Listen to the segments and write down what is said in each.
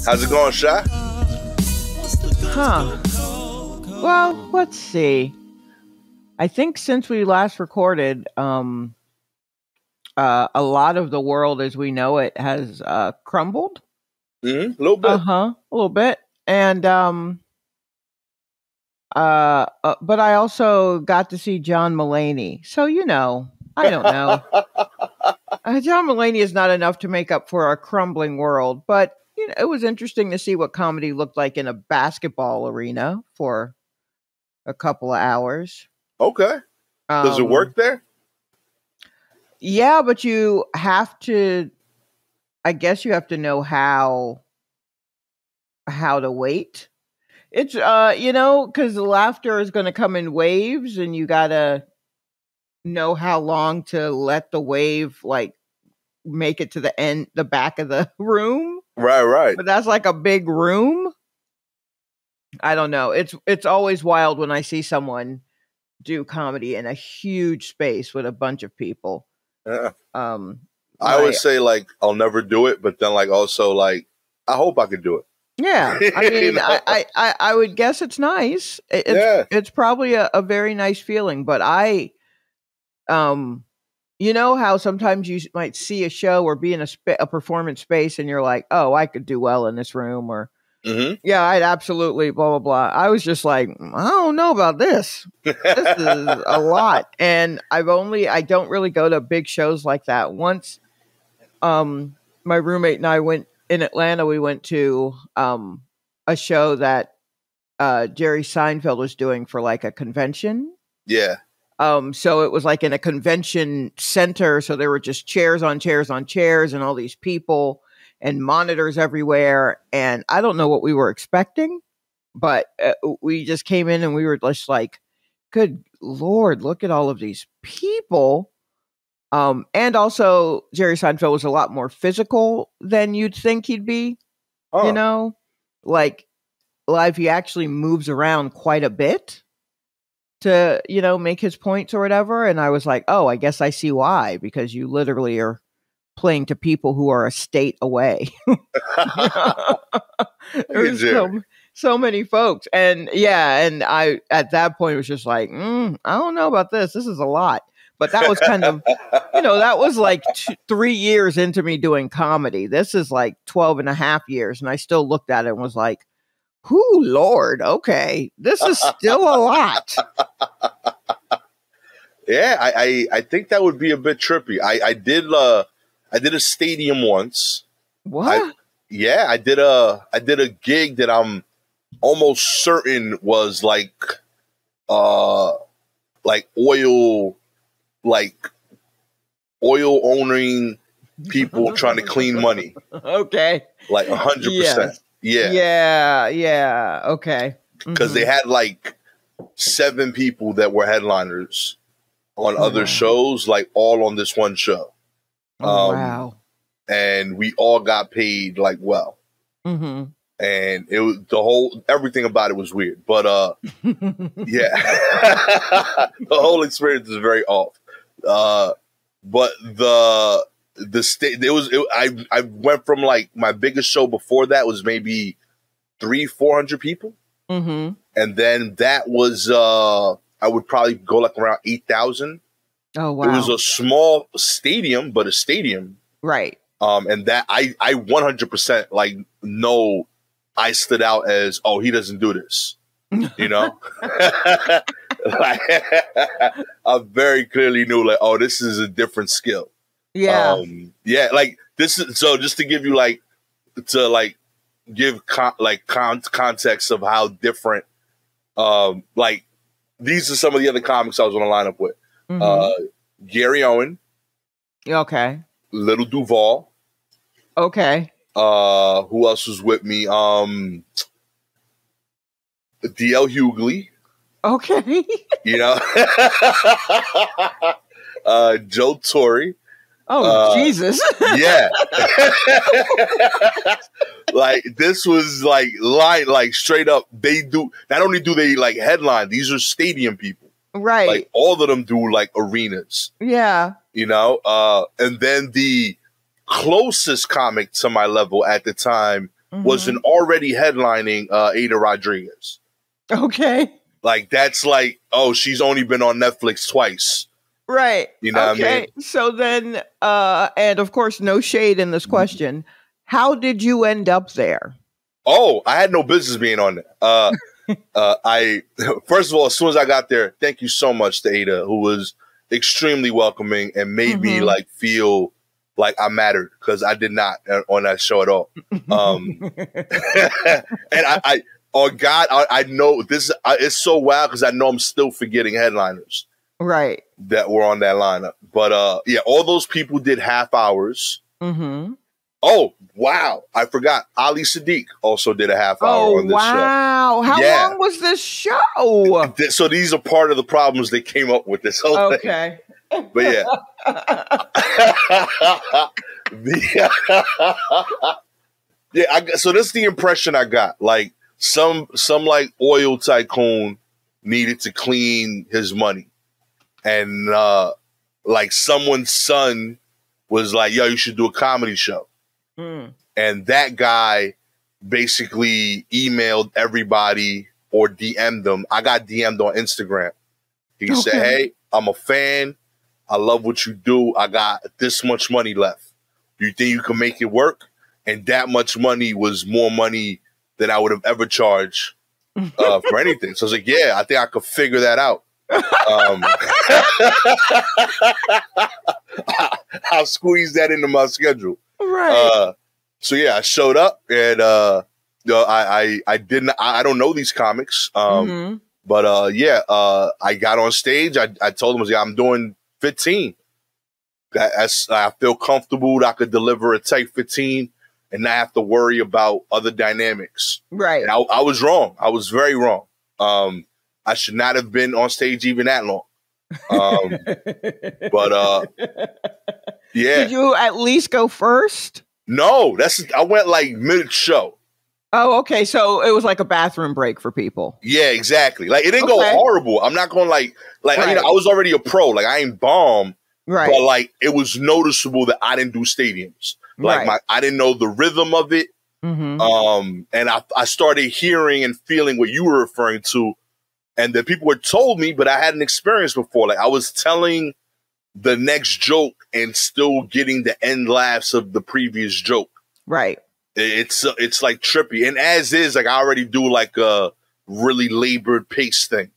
How's it going, Shy? Huh. Well, let's see. I think since we last recorded, a lot of the world as we know it has crumbled. A little bit. A little bit. And but I also got to see John Mulaney. So, I don't know. John Mulaney is not enough to make up for a crumbling world, but it was interesting to see what comedy looked like in a basketball arena for a couple of hours. Okay. Does it work there? Yeah, but you have to, I guess you have to know how to wait. It's, because the laughter is going to come in waves and you got to know how long to let the wave, like, make it to the back of the room. Right. But that's like a big room. I don't know. It's always wild when I see someone do comedy in a huge space with a bunch of people. Yeah. I always say, like, I'll never do it, but then, like, also, like, I hope I could do it. Yeah, I mean, I would guess it's nice. It's probably a very nice feeling, but you know how sometimes you might see a show or be in a performance space and you're like, oh, I could do well in this room, or yeah, I'd absolutely blah, blah, blah. I was just like, I don't know about this. This is a lot. And I don't really go to big shows like that. Once my roommate and I went in Atlanta, we went to a show that Jerry Seinfeld was doing for like a convention. Yeah. So it was like in a convention center. So there were just chairs on chairs on chairs and all these people and monitors everywhere. And I don't know what we were expecting, but we just came in and we were just like, good Lord, look at all of these people. And also Jerry Seinfeld was a lot more physical than you'd think he'd be, like live. He actually moves around quite a bit to, make his points or whatever. And I was like, oh, I guess I see why, because you literally are playing to people who are a state away. There's so many folks. And and I, at that point, was just like, I don't know about this. This is a lot. But that was kind of, that was like 3 years into me doing comedy. This is like 12 and a half years. And I still looked at it and was like, whoo, Lord, okay, this is still a lot. Yeah, I think that would be a bit trippy. I did a stadium once. What? I did a gig that I'm almost certain was like oil owning people trying to clean money. Okay. Like 100%. Yeah. Okay. Because they had like 7 people that were headliners on other shows, like all on this one show. Wow. And we all got paid like well. And it was everything about it was weird. But yeah, the whole experience is very off. But I went from like my biggest show before that was maybe 300-400 people. And then that was I would probably go like around 8,000. Oh wow. It was a small stadium, but a stadium. Right. And that I 100% like know I stood out as, oh, he doesn't do this. I very clearly knew like, oh, this is a different skill. Yeah. Like this is, so just to give you like, to like give context of how different, like these are some of the other comics I was on the lineup with. Gary Owen. Okay. Little Duval. Okay. Who else was with me? D.L. Hughley. Okay. Joe Torre. Oh, Jesus. Yeah. Like this was like straight up. They do, not only do they like headline, these are stadium people. Right. Like all of them do like arenas. Yeah. And then the closest comic to my level at the time was an already headlining Ada Rodriguez. Okay. Like, that's like, oh, she's only been on Netflix twice. Right. You know what I mean? So then, and of course, no shade in this question. How did you end up there? Oh, I had no business being on there. I first of all, as soon as I got there, thank you so much to Ada, who was extremely welcoming and made me like feel like I mattered, because I did not on that show at all. And oh God, I know this. It's so wild because I know I'm still forgetting headliners, right, that were on that lineup. But yeah, all those people did half hours. Oh, wow. I forgot. Ali Sadiq also did a half hour on this show. Wow. How long was this show? So these are part of the problems they came up with this whole thing. Okay. But yeah. So this is the impression I got. Like, some like oil tycoon needed to clean his money. And like someone's son was like, yo, you should do a comedy show. And that guy basically emailed everybody or DM'd them. I got DM'd on Instagram. He said, hey, I'm a fan. I love what you do. I got this much money left. Do you think you can make it work? And that much money was more money than I would have ever charged for anything. So I was like, yeah, I think I could figure that out. I'll squeeze that into my schedule. Right. So yeah, I showed up, and I don't know these comics. But yeah, I got on stage. I told them, I'm doing 15. I feel comfortable that I could deliver a tight 15 and not have to worry about other dynamics. Right. And I was wrong. I was very wrong. I should not have been on stage even that long. But yeah. Did you at least go first? No, I went like mid-show. Oh, okay. So it was like a bathroom break for people. Yeah, exactly. Like, it didn't go horrible. I'm not going like right. You know, I was already a pro. Like, I ain't bomb. Right. But like, it was noticeable that I didn't do stadiums. Like, I didn't know the rhythm of it. And I started hearing and feeling what you were referring to, and that people had told me, but I hadn't experienced before. Like, I was telling the next joke and still getting the end laughs of the previous joke. Right. It's like trippy. And as is, like, I already do like a really labored pace thing.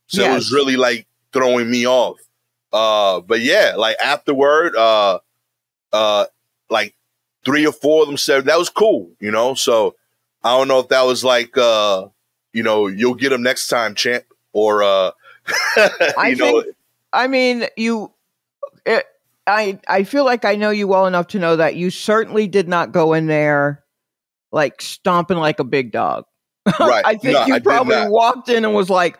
So it was really like throwing me off. But yeah, like afterward, like 3 or 4 of them said that was cool, you know? So I don't know if that was like, you know, you'll get them next time, champ, or, I feel like I know you well enough to know that you certainly did not go in there like stomping like a big dog. Right. I think you probably walked in and was like,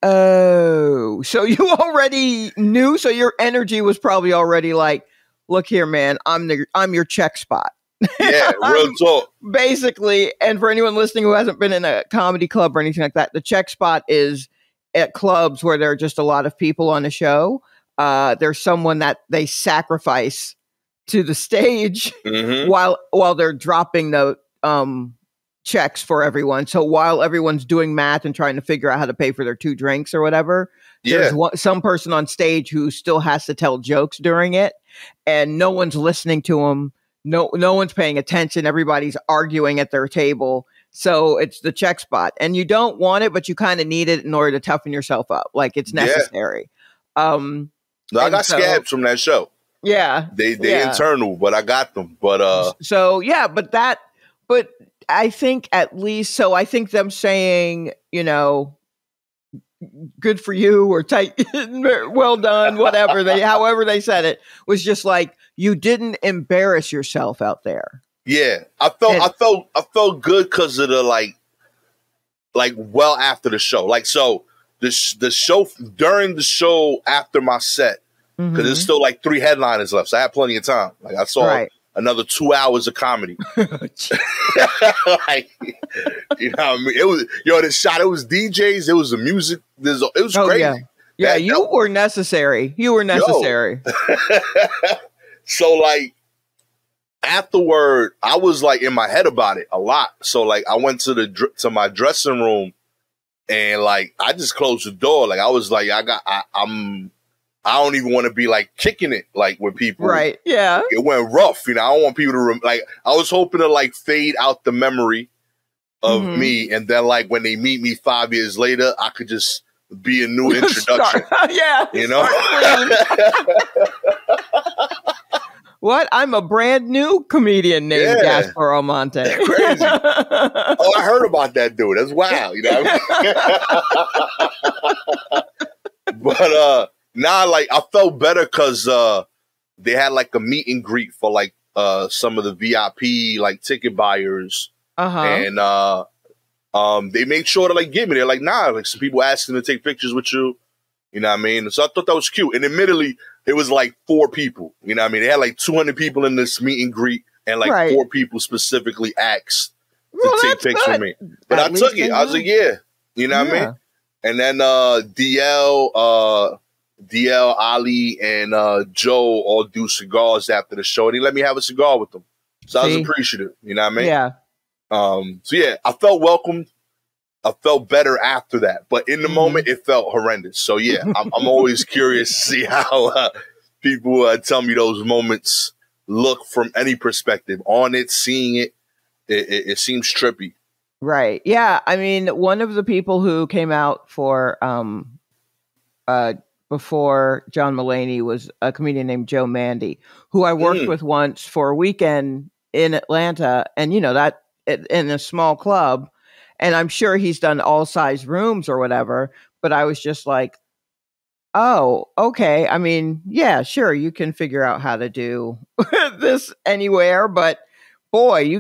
oh, so you already knew. So your energy was probably already like, look here, man, I'm your check spot. Yeah, real talk. Basically, and for anyone listening who hasn't been in a comedy club or anything like that, the check spot is at clubs where there are just a lot of people on a show. There's someone that they sacrifice to the stage while they're dropping the checks for everyone. So while everyone's doing math and trying to figure out how to pay for their 2 drinks or whatever, there's some person on stage who still has to tell jokes during it, and no one's listening to them. No one's paying attention. Everybody's arguing at their table. So it's the check spot, and you don't want it, but you kind of need it in order to toughen yourself up. Like, it's necessary. No, I got scabs from that show. Yeah. They internal, but I got them. But so yeah, but I think at least, so I think them saying, you know, good for you or tight, well done, whatever however they said it, was just like, you didn't embarrass yourself out there. Yeah, I felt good because of the like well after the show. Like, so the show, during the show after my set, because there's still like 3 headliners left, so I had plenty of time. Like, I saw another 2 hours of comedy. Like, you know what I mean? It was, the shot, it was DJs, it was the music, it was crazy. Yeah, you were necessary. You were necessary. So like, afterward, I was like in my head about it a lot. So like I went to my dressing room and like I just closed the door. Like I was like I don't even want to be like kicking it like with people. Right. Yeah. It went rough. You know, I don't want people to like. I was hoping to like fade out the memory of me, and then like when they meet me 5 years later, I could just be a new introduction. Yeah. You know. What? I'm a brand new comedian named Gastor Almonte. Crazy. Oh, I heard about that dude. That's wild. You know what I mean? But nah, like I felt better because they had like a meet and greet for like some of the VIP like ticket buyers. And they made sure to like get me. They're like, nah, like some people asking to take pictures with you. You know what I mean? So I thought that was cute. And admittedly, it was like 4 people. You know what I mean? They had like 200 people in this meet and greet, and like 4 people specifically asked to take pictures with me. But I took it. I was like, yeah. You know what I mean? And then DL, Ali, and Joe all do cigars after the show, and he let me have a cigar with them. So I was appreciative. You know what I mean? Yeah. So yeah, I felt welcomed. I felt better after that, but in the moment, it felt horrendous. So yeah, I'm always curious to see how people tell me those moments look from any perspective. On it, seeing it, it seems trippy. Right. Yeah. I mean, one of the people who came out for before John Mulaney was a comedian named Joe Mandy, who I worked with once for a weekend in Atlanta, and you know that in a small club. And I'm sure he's done all size rooms or whatever, but I was just like, oh, okay. I mean, yeah, sure. You can figure out how to do this anywhere, but boy,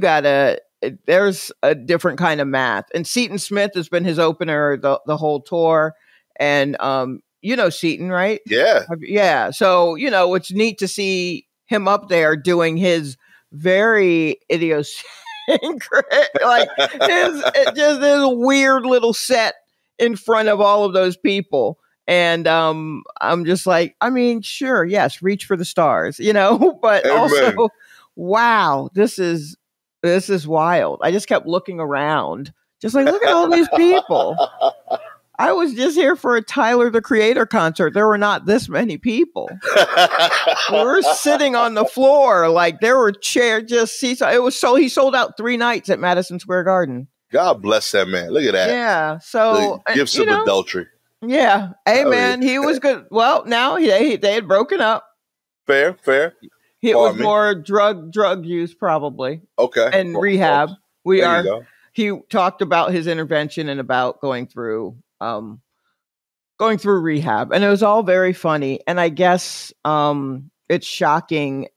there's a different kind of math. And Seton Smith has been his opener the whole tour. And, you know, Seton, right? Yeah. Yeah. So, you know, it's neat to see him up there doing his very idiosyncratic, like just this weird little set in front of all of those people. And I'm just like, I mean, sure, yes, reach for the stars, you know, but also, wow, this is wild. I just kept looking around, just like, look at all these people. I was just here for a Tyler the Creator concert. There were not this many people. We were sitting on the floor, like there were chairs, just seats. He sold out 3 nights at Madison Square Garden. God bless that man. Look at that. Yeah. So the gifts of adultery. Yeah. Hey, man, he was good. Well, now they had broken up. Fair. It was more drug use, probably. Okay. And rehab. He talked about his intervention and about going through rehab, and it was all very funny. And I guess it's shocking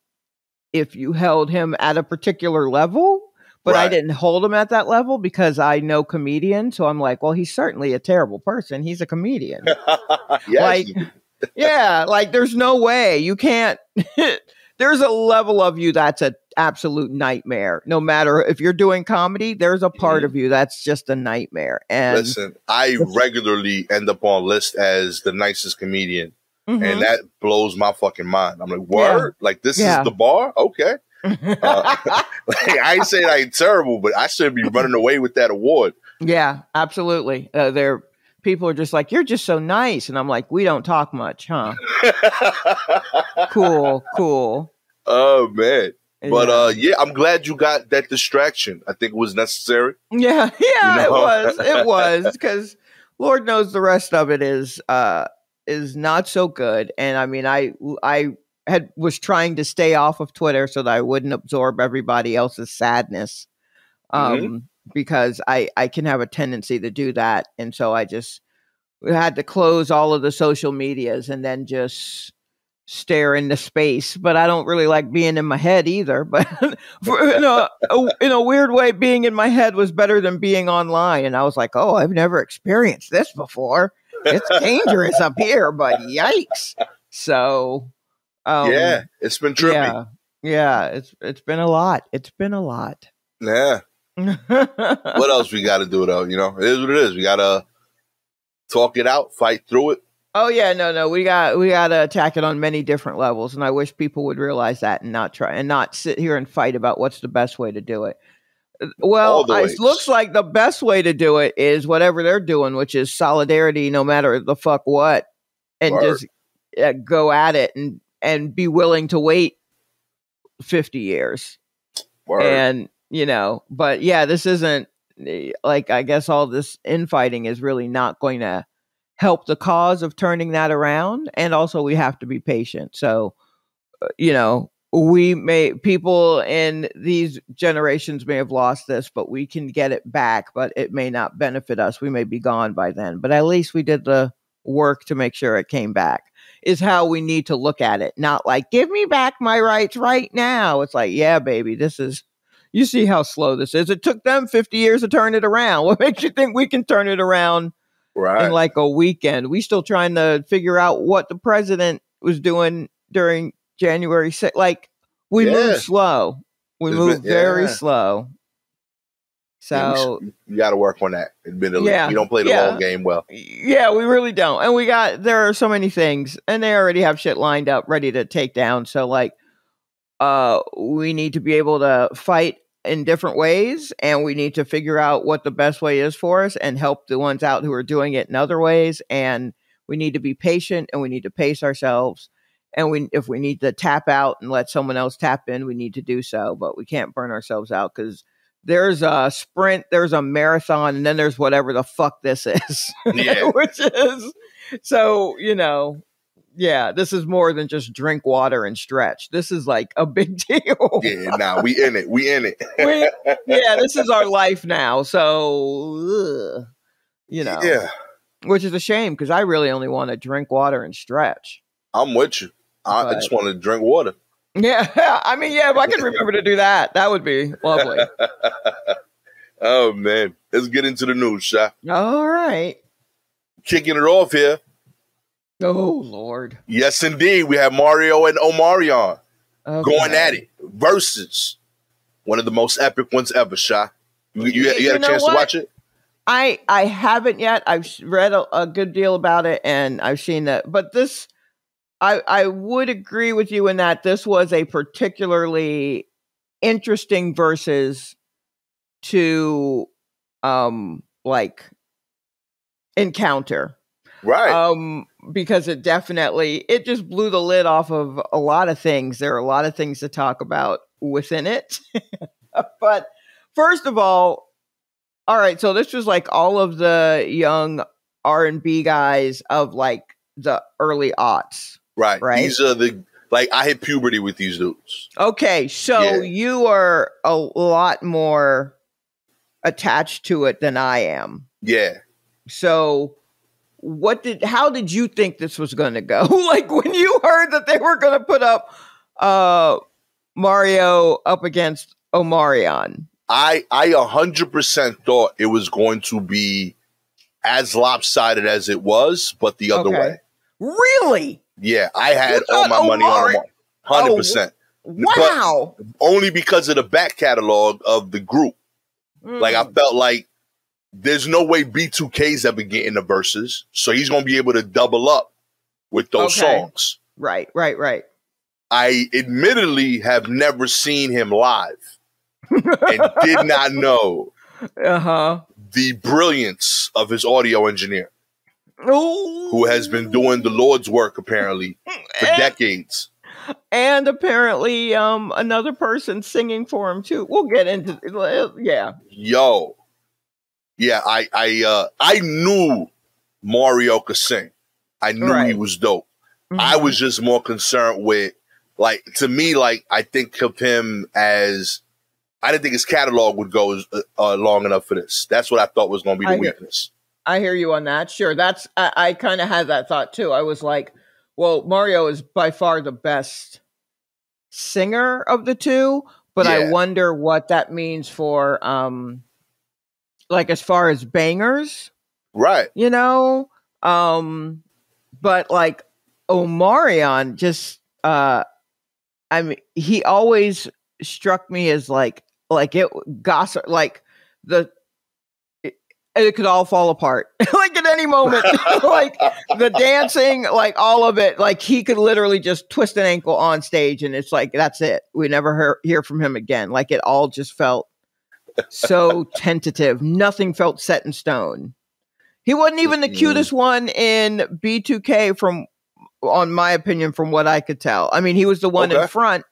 if you held him at a particular level, but I didn't hold him at that level because I know comedians. So I'm like, well, he's certainly a terrible person. He's a comedian. Yes. Like there's no way you can't. There's a level of you that's an absolute nightmare. No matter if you're doing comedy, there's a part of you that's just a nightmare. And listen, I regularly end up on lists as the nicest comedian, and that blows my fucking mind. I'm like, word? Like this is the bar? Okay. Like, I ain't saying I ain't terrible, but I shouldn't be running away with that award. Yeah, absolutely. People are just like, you're just so nice. And I'm like, we don't talk much, huh? Cool. Oh, man. But yeah, I'm glad you got that distraction. I think it was necessary. Yeah, you know? It was because Lord knows the rest of it is not so good. And I mean, I was trying to stay off of Twitter so that I wouldn't absorb everybody else's sadness. Because I can have a tendency to do that. And so I just had to close all of the social medias and then just stare into space. But I don't really like being in my head either. But in a weird way, being in my head was better than being online. And I was like, oh, I've never experienced this before. It's dangerous up here, but yikes. So yeah, it's been trippy. Yeah, it's been a lot. Yeah. What else we got to do though? You know, it is what it is. We got to talk it out, fight through it. Oh yeah, no. We got to attack it on many different levels, and I wish people would realize that and not sit here and fight about what's the best way to do it. All Well, the it looks ways. like the best way to do it is whatever they're doing, which is solidarity, no matter the fuck what, and Word. just go at it and be willing to wait 50 years. Word. And but yeah, this isn't like, I guess all this infighting is really not going to help the cause of turning that around. And also we have to be patient. So, people in these generations may have lost this, but we can get it back, but it may not benefit us. We may be gone by then, but at least we did the work to make sure it came back, is how we need to look at it. Not like, give me back my rights right now. It's like, yeah, baby, you see how slow this is. It took them 50 years to turn it around. What makes you think we can turn it around in like a weekend? We still trying to figure out what the president was doing during January 6th. Like, we move slow. We move very slow. So you got to work on that. Admittedly, we don't play the long game well. Yeah, we really don't. And there are so many things, and they already have shit lined up, ready to take down. So like, we need to be able to fight in different ways, and we need to figure out what the best way is for us and help the ones out who are doing it in other ways. And we need to be patient, and we need to pace ourselves. And if we need to tap out and let someone else tap in, we need to do so. But we can't burn ourselves out, because there's a sprint, there's a marathon, and then there's whatever the fuck this is. Yeah. Which is, so, yeah, this is more than just drink water and stretch. This is like a big deal. Yeah, we in it. This is our life now. So, yeah, which is a shame, because I really only want to drink water and stretch. I'm with you. I just want to drink water. Yeah, I mean, yeah, if I could remember to do that, that would be lovely. Oh, man. Let's get into the news, Sha. All right. Kicking it off here. Oh, Lord. Yes, indeed. We have Mario and Omarion going at it. Verzuz. One of the most epic ones ever, Sha. You had a chance to watch it? I haven't yet. I've read a good deal about it, and I've seen that. But this, I would agree with you in that this was a particularly interesting versus to like encounter. Right. Because it just blew the lid off of a lot of things. There are a lot of things to talk about within it. But first of all right, so this was like all of the young R&B guys of like the early aughts. Right. These are I hit puberty with these dudes. Okay, so you are a lot more attached to it than I am. Yeah. So how did you think this was going to go? Like, when you heard that they were going to put up Mario up against Omarion. I 100% thought it was going to be as lopsided as it was, but the other way. Really? Yeah, I had all my money on Omarion. 100%. Wow. But only because of the back catalog of the group. Like, I felt like there's no way B2K's ever getting the verses, so he's going to be able to double up with those songs. Right. I admittedly have never seen him live and did not know the brilliance of his audio engineer, who has been doing the Lord's work, apparently, for decades. And apparently another person singing for him, too. We'll get into yeah. Yo. Yeah, I knew Mario could sing. I knew he was dope. Mm-hmm. I was just more concerned with, like, to me, like, I think of him as, I didn't think his catalog would go long enough for this. That's what I thought was going to be the weakness. I hear you on that. Sure. I kind of had that thought too. I was like, well, Mario is by far the best singer of the two, but I wonder what that means for, like, as far as bangers, right? But like Omarion, just I mean, he always struck me as like it Gastor, like it could all fall apart like at any moment. Like the dancing, like all of it, like he could literally just twist an ankle on stage and it's like, that's it. We never hear from him again. Like it all just felt so tentative. Nothing felt set in stone. He wasn't even the cutest one in B2K on my opinion, from what I could tell. I mean, he was the one in front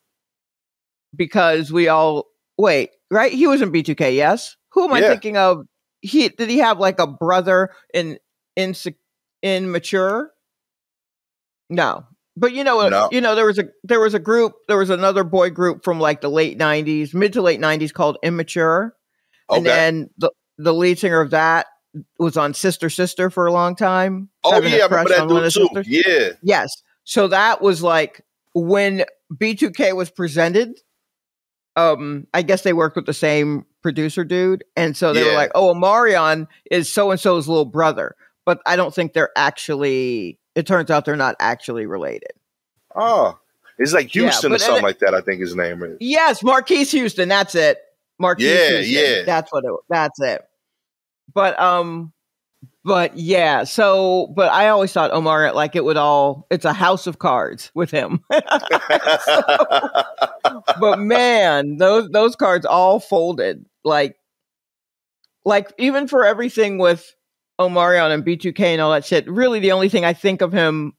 because we all wait, right? He was in B2K, yes? Who am I thinking of? Did he have like a brother in Mature? No. But there was a group, there was another boy group from like the late 90s, mid to late 90s called Immature. Okay. And then the lead singer of that was on Sister Sister for a long time. Oh yeah, I remember that dude too. Yeah. Yes. So that was like when B2K was presented, I guess they worked with the same producer dude. And so they were like, oh, Omarion is so-and-so's little brother. But I don't think it turns out they're not actually related. Oh, it's like Houston or something like that, I think his name is. Yes, Marquise Houston. That's it. Marquise Houston. Yeah. That's it. But yeah, but I always thought Omar, like it's a house of cards with him. But man, those cards all folded. Like even for everything with Omarion and B2K and all that shit, really the only thing I think of him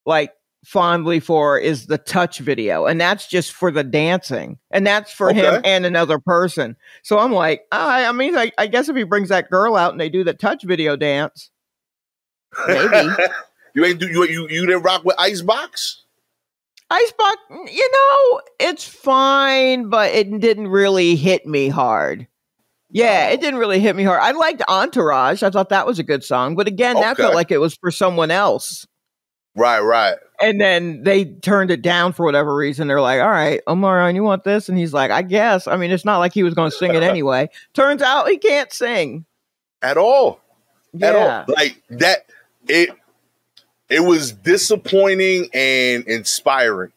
like fondly for is the Touch video. And that's just for the dancing. And that's for him and another person. So I'm like, I mean, I guess if he brings that girl out and they do the Touch video dance, maybe. You didn't rock with Icebox? Icebox, it's fine, but it didn't really hit me hard. Yeah, it didn't really hit me hard. I liked Entourage. I thought that was a good song. But again, that felt like it was for someone else. Right. And then they turned it down for whatever reason. They're like, all right, Omarion, you want this? And he's like, I guess. I mean, it's not like he was going to sing it anyway. Turns out he can't sing. At all. Yeah. At all. Like that, it was disappointing and inspiring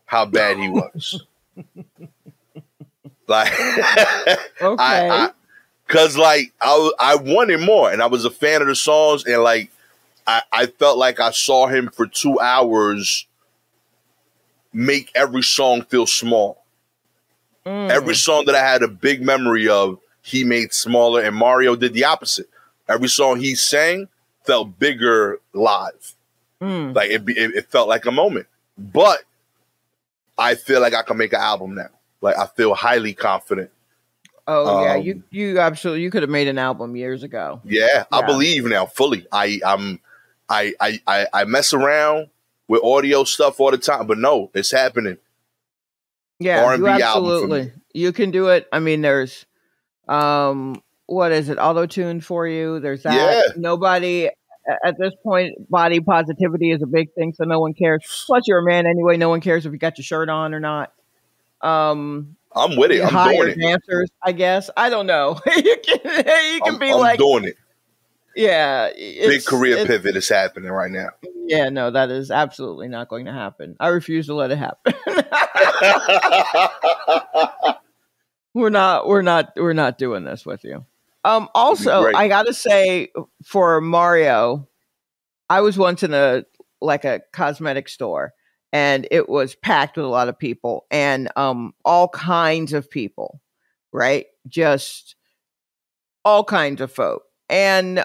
how bad he was. Like, okay. Because like I wanted more, and I was a fan of the songs, and like I felt like I saw him for 2 hours make every song feel small. Every song that I had a big memory of, he made smaller, and Mario did the opposite. Every song he sang felt bigger live. Like it felt like a moment. But I feel like I can make an album now. Like I feel highly confident. Oh yeah, you absolutely, you could have made an album years ago. Yeah, I believe now fully. I mess around with audio stuff all the time, but no, it's happening. Yeah, R&B absolutely. You can do it. I mean, there's what is it? Auto-tune for you. There's that. Yeah. Nobody at this point, body positivity is a big thing, so no one cares. Plus, you're a man anyway. No one cares if you got your shirt on or not. I'm with it. I'm doing it. Dancers, I guess. I don't know. you can be like, I'm doing it. Yeah. Big career pivot is happening right now. Yeah, no, that is absolutely not going to happen. I refuse to let it happen. We're not doing this with you. Also, I got to say for Mario, I was once in a cosmetic store, and it was packed with a lot of people, and all kinds of people, right? Just all kinds of folk. And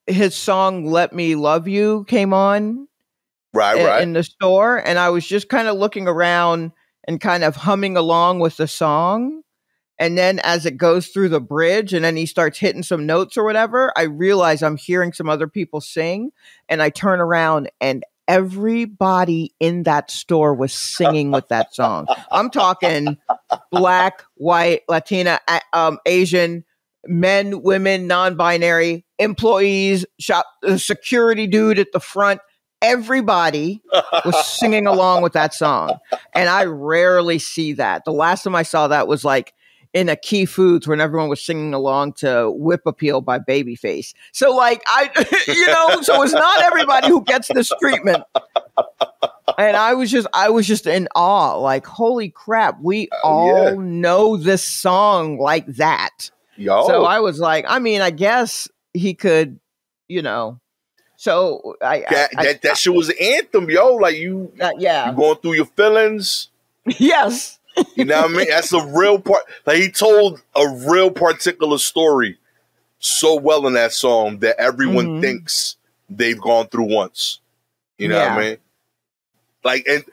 his song "Let Me Love You" came on right in the store, and I was just kind of looking around and kind of humming along with the song. And then as it goes through the bridge and then he starts hitting some notes or whatever, I realize I'm hearing some other people sing, and I turn around and everybody in that store was singing with that song. I'm talking Black, white, Latina, Asian, men, women, non-binary, employees, security dude at the front. Everybody was singing along with that song. And I rarely see that. The last time I saw that was like in a Key Foods when everyone was singing along to Whip Appeal by Babyface. So like so it's not everybody who gets this treatment. And I was just in awe, like, holy crap, we all know this song like that. Yo. So I was like, I mean, I guess he could, you know. So that shit was an anthem, yo. Like you going through your feelings. Yes. You know what I mean? That's a real part. Like he told a real particular story so well in that song that everyone thinks they've gone through once. You know what I mean? Like, and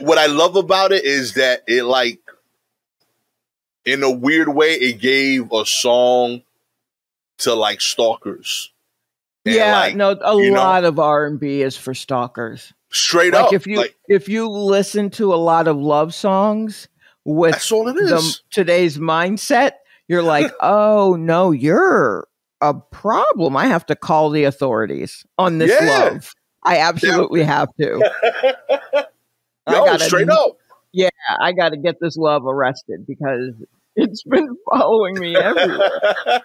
what I love about it is that it, like, in a weird way, it gave a song to like stalkers. And a lot of R&B is for stalkers. Straight like up. If you listen to a lot of love songs with that's all it is. Today's mindset, you're like, oh no, you're a problem. I have to call the authorities on this love. I absolutely have to. Straight up. Yeah, I got to get this love arrested because it's been following me everywhere.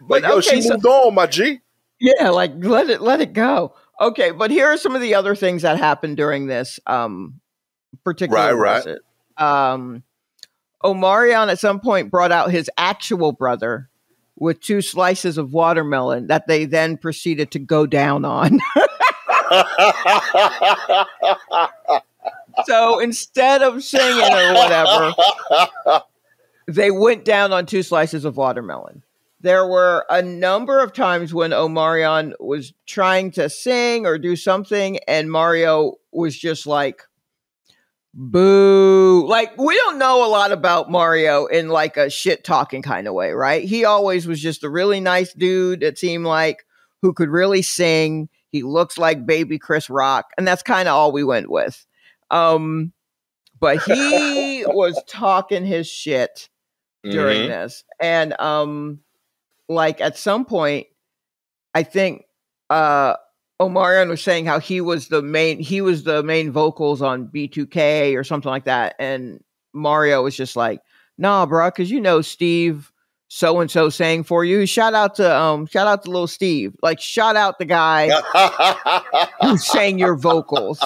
But she moved on, my G. Yeah, like let it go. Okay, but here are some of the other things that happened during this particular visit. Omarion at some point brought out his actual brother with 2 slices of watermelon that they then proceeded to go down on. So instead of singing or whatever, they went down on 2 slices of watermelon. There were a number of times when Omarion was trying to sing or do something, and Mario was just like, boo. Like, we don't know a lot about Mario in like a shit talking kind of way, right? He always was just a really nice dude, it seemed like, who could really sing. He looks like baby Chris Rock, and that's kind of all we went with. But he was talking his shit during this. And like at some point, I think Omarion was saying how he was the main vocals on B2K or something like that, and Mario was just like, nah, bro, because Steve so and so sang for you. Shout out to little Steve. Like, shout out the guy who sang your vocals.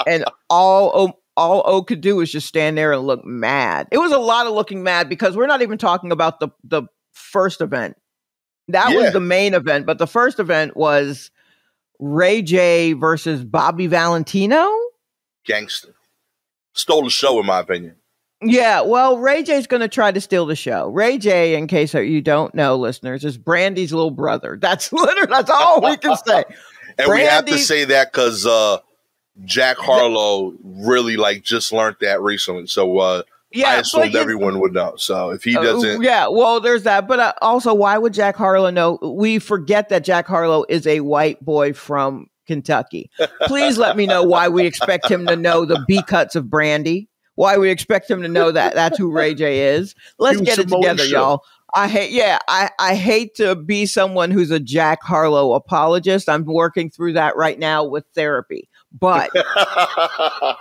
And all O could do was just stand there and look mad. It was a lot of looking mad because we're not even talking about the first event. That was the main event, but the first event was Ray J versus Bobby Valentino. Gangster. Stole the show, in my opinion. Yeah, well, Ray J's going to try to steal the show. Ray J, in case you don't know, listeners, is Brandy's little brother. That's all we can say. And we have to say that because Jack Harlow really just learned that recently. So I assumed everyone would know. So if he doesn't, well, there's that. But also, why would Jack Harlow know? We forget that Jack Harlow is a white boy from Kentucky. Please let me know why we expect him to know the B cuts of Brandy. Why we expect him to know that that's who Ray J is. Let's get it together, y'all. I hate to be someone who's a Jack Harlow apologist. I'm working through that right now with therapy. But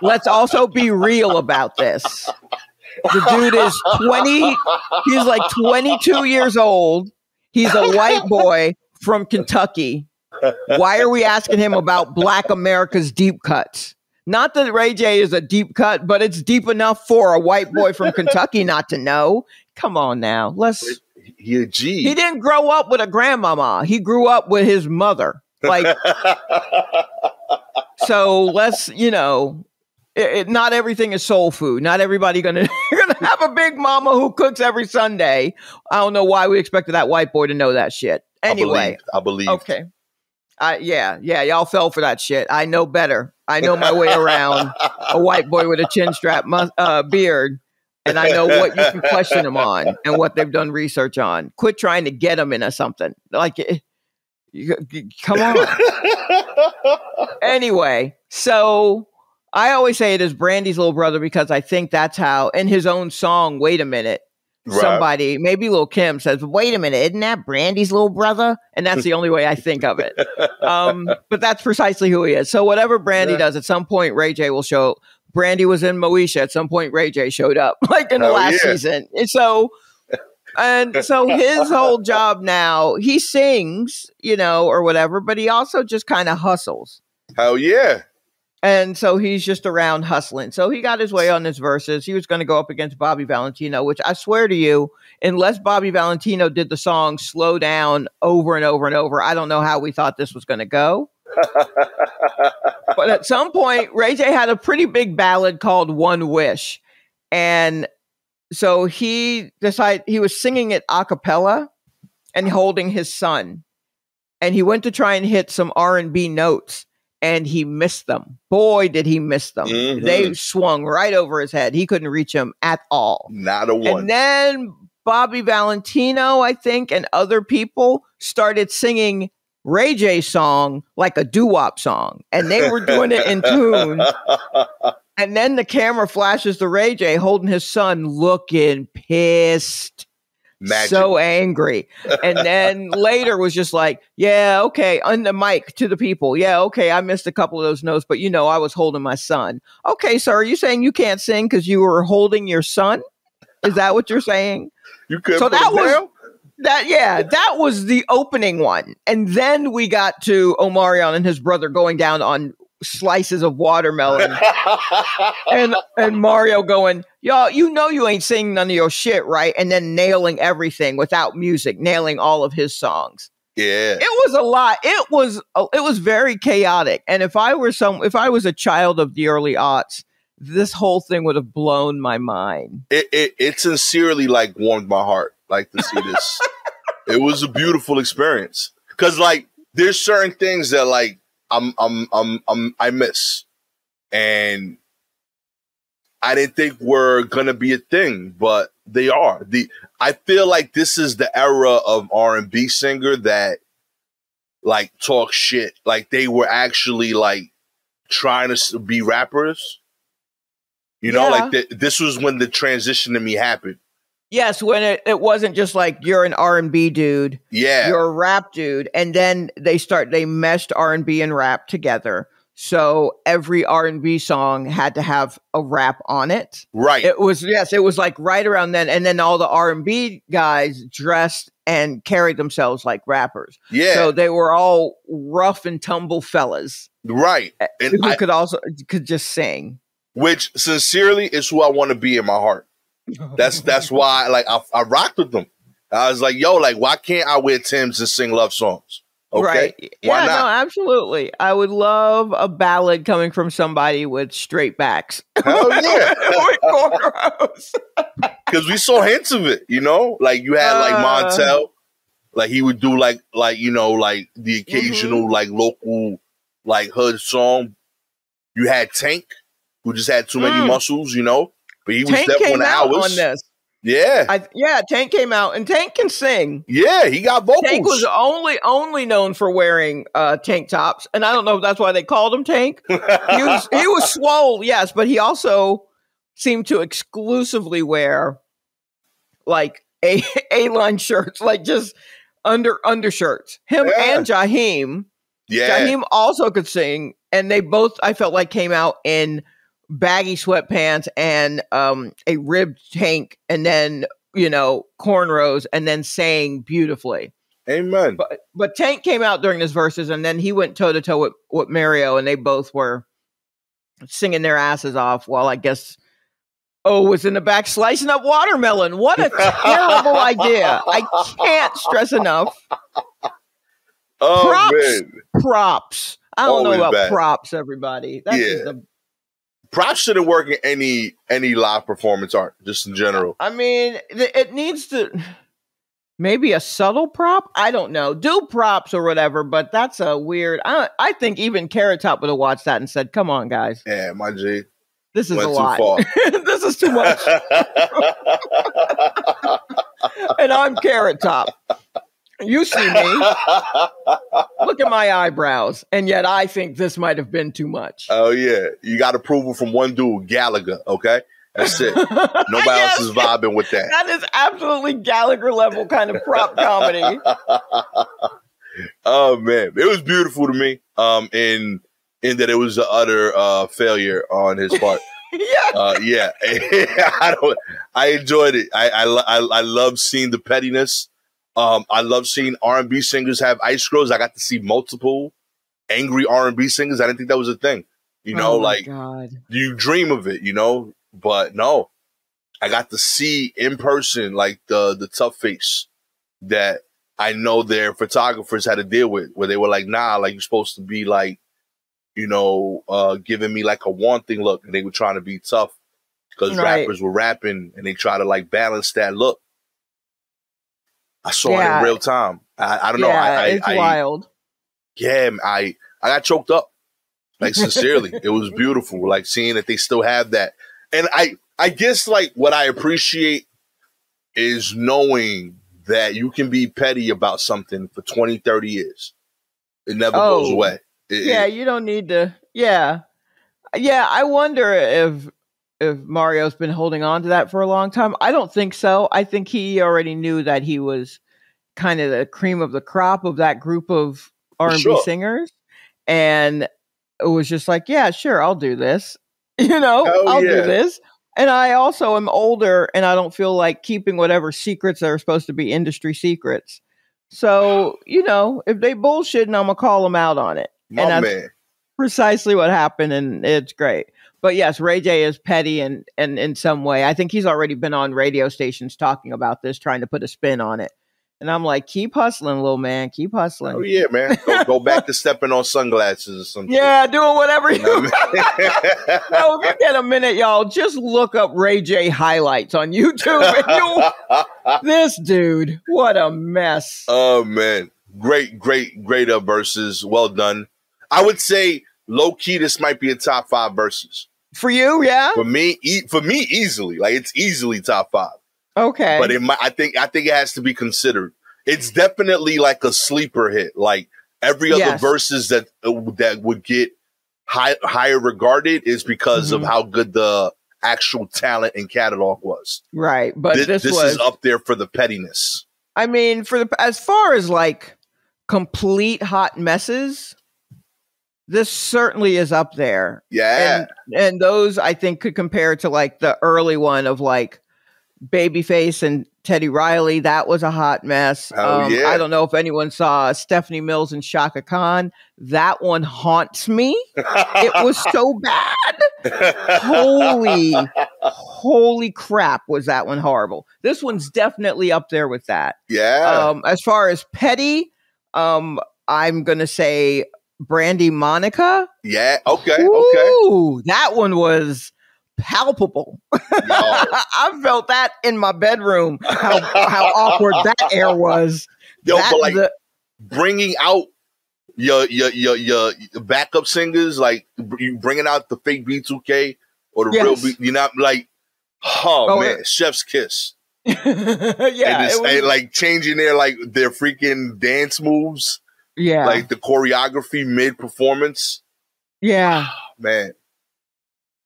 let's also be real about this. The dude is 20. He's like 22 years old. He's a white boy from Kentucky. Why are we asking him about Black America's deep cuts? Not that Ray J is a deep cut, but it's deep enough for a white boy from Kentucky not to know. Come on now. He didn't grow up with a grandmama. He grew up with his mother. Like, so let's, not everything is soul food. Not everybody gonna have a big mama who cooks every Sunday. I don't know why we expected that white boy to know that shit. Anyway, I believe. Okay. Y'all fell for that shit. I know better. I know my way around a white boy with a chin strap beard, and I know what you can question them on and what they've done research on. Quit trying to get them into something. Like, come on. Anyway, so I always say it is Brandy's little brother because I think that's how, in his own song, Wait a Minute, somebody, maybe Lil' Kim says, wait a minute, isn't that Brandy's little brother? And that's the only way I think of it. But that's precisely who he is. So whatever Brandy does, at some point, Ray J will show. Brandy was in Moesha. At some point, Ray J showed up, like in the last season. And so his whole job now, he sings, or whatever, but he also just kind of hustles. Hell yeah. And so he's just around hustling. So he got his way on this Verzuz. He was going to go up against Bobby Valentino, which I swear to you, unless Bobby Valentino did the song Slow Down over and over and over, I don't know how we thought this was going to go. But at some point, Ray J had a pretty big ballad called One Wish. And so he decided he was singing it a cappella and holding his son. And he went to try and hit some R&B notes. And he missed them. Boy, did he miss them. Mm-hmm. They swung right over his head. He couldn't reach them at all. Not a one. And then Bobby Valentino, I think, and other people started singing Ray J's song like a doo-wop song. And they were doing it in tune. And then the camera flashes to Ray J holding his son looking pissed. Magic. So angry. And then later was just like, yeah, okay, on the mic to the people. Yeah, okay, I missed a couple of those notes, but I was holding my son. Okay, so are you saying you can't sing because you were holding your son? Is that what you're saying? You could. So that was that was the opening one. And then we got to Omarion and his brother going down on slices of watermelon and Mario going, y'all, you ain't singing none of your shit, right? And then nailing everything without music, nailing all of his songs. Yeah. It was a lot. It was very chaotic. And if I was a child of the early aughts, this whole thing would have blown my mind. It sincerely like warmed my heart, like to see this. It was a beautiful experience. Cause like there's certain things that like I miss, and I didn't think were gonna be a thing, but they are. I feel like this is the era of R&B singer that like talk shit, like they were actually like trying to be rappers. You know, like this was when the transition to me happened. Yes, when it wasn't just like you're an R&B dude, you're a rap dude, and then they meshed R&B and rap together. So every R&B song had to have a rap on it. Right. It was like right around then, and then all the R&B guys dressed and carried themselves like rappers. Yeah. So they were all rough and tumble fellas. Right. And who could just sing. Which sincerely is who I want to be in my heart. That's why like I rocked with them. I was like, yo, like why can't I wear Timbs and sing love songs? Okay. Right. Why not? No, absolutely. I would love a ballad coming from somebody with straight backs. Hell yeah. With cornrows. Because we saw hints of it, like you had like Montel, like he would do like like the occasional like local like hood song. You had Tank, who just had too many muscles, but he was definitely on the hours. On this. Yeah. Tank came out, and Tank can sing. Yeah, he got vocals. Tank was only known for wearing tank tops, and I don't know if that's why they called him Tank. He was swole, yes, but he also seemed to exclusively wear like A-line shirts, like just undershirts. Him and Jaheim. Yeah, Jaheim also could sing, and they both, I felt like, came out in baggy sweatpants and a ribbed tank, and then cornrows, and then sang beautifully. Amen. But Tank came out during this Verzuz, and then he went toe to toe with Mario, and they both were singing their asses off. While I guess was in the back slicing up watermelon. What a terrible idea! I can't stress enough. Props. I don't know about props, everybody. That's just the props shouldn't work in any live performance art, just in general. I mean, it needs to maybe a subtle prop. I don't know. Do props or whatever, but that's a weird. I think even Carrot Top would have watched that and said, "Come on, guys." Yeah, my G. This is a lot. This is too much. And I'm Carrot Top. You see me. Look at my eyebrows. And yet I think this might have been too much. Oh, yeah. You got approval from one dude, Gallagher, okay? That's it. Nobody else is vibing with that. That is absolutely Gallagher level kind of prop comedy. Oh, man. It was beautiful to me in that it was an utter failure on his part. Yeah. I enjoyed it. I love seeing the pettiness. I love seeing R&B singers have ice girls. I got to see multiple angry R&B singers. I didn't think that was a thing. You know, Oh my like God. you dream of it, you know, but no, I got to see in person, like the tough face that I know their photographers had to deal with, where they were like, nah, like you're supposed to be like, you know, giving me like a wanting look, and they were trying to be tough because Right. rappers were rapping and they try to like balance that look. I saw it in Yeah. real time. I don't know. Yeah, it's wild. Yeah, I got choked up. Like sincerely, it was beautiful. Like seeing that they still have that, and I guess like what I appreciate is knowing that you can be petty about something for 20, 30 years. It never goes away. Yeah, you don't need to. Yeah, yeah. I wonder if Mario's been holding on to that for a long time. I don't think so. I think he already knew that he was kind of the cream of the crop of that group of R&B singers, and it was just like, yeah, sure, I'll do this. You know, I'll do this. And I also am older, and I don't feel like keeping whatever secrets that are supposed to be industry secrets. So, you know, if they bullshit, I'm gonna call them out on it. And that's precisely what happened, and it's great. But yes, Ray J is petty and in some way. I think he's already been on radio stations talking about this, trying to put a spin on it. And I'm like, keep hustling, little man. Keep hustling. Oh, yeah, man. Go back to stepping on sunglasses or something. Yeah, doing whatever you know. No, if you get a minute, y'all, just look up Ray J highlights on YouTube. And this dude, what a mess. Oh, man. Great Verzuz. Well done. I would say, low-key, this might be a top 5 Verzuz. For you, yeah? For me, easily. Like, it's easily top 5. Okay. But I think it has to be considered. It's definitely like a sleeper hit. Like every other Verzuz that would get higher regarded is because of how good the actual talent and catalog was. Right. But this is up there for the pettiness. I mean, as far as like complete hot messes, this certainly is up there. Yeah. And those I think could compare to like the early one of like Babyface and Teddy Riley. That was a hot mess. I don't know if anyone saw Stephanie Mills and Shaka Khan. That one haunts me. It was so bad. Holy crap, was that one horrible. This one's definitely up there with that. Yeah. As far as petty, I'm gonna say Brandy Monica. Yeah. Okay. Ooh, okay. That one was palpable. I felt that in my bedroom. How awkward that air was. Yo, but like bringing out your backup singers, like you bringing out the fake B2K or the real B, you're not like, man, chef's kiss. And like changing their freaking dance moves. Yeah, like the choreography mid performance. Yeah, man.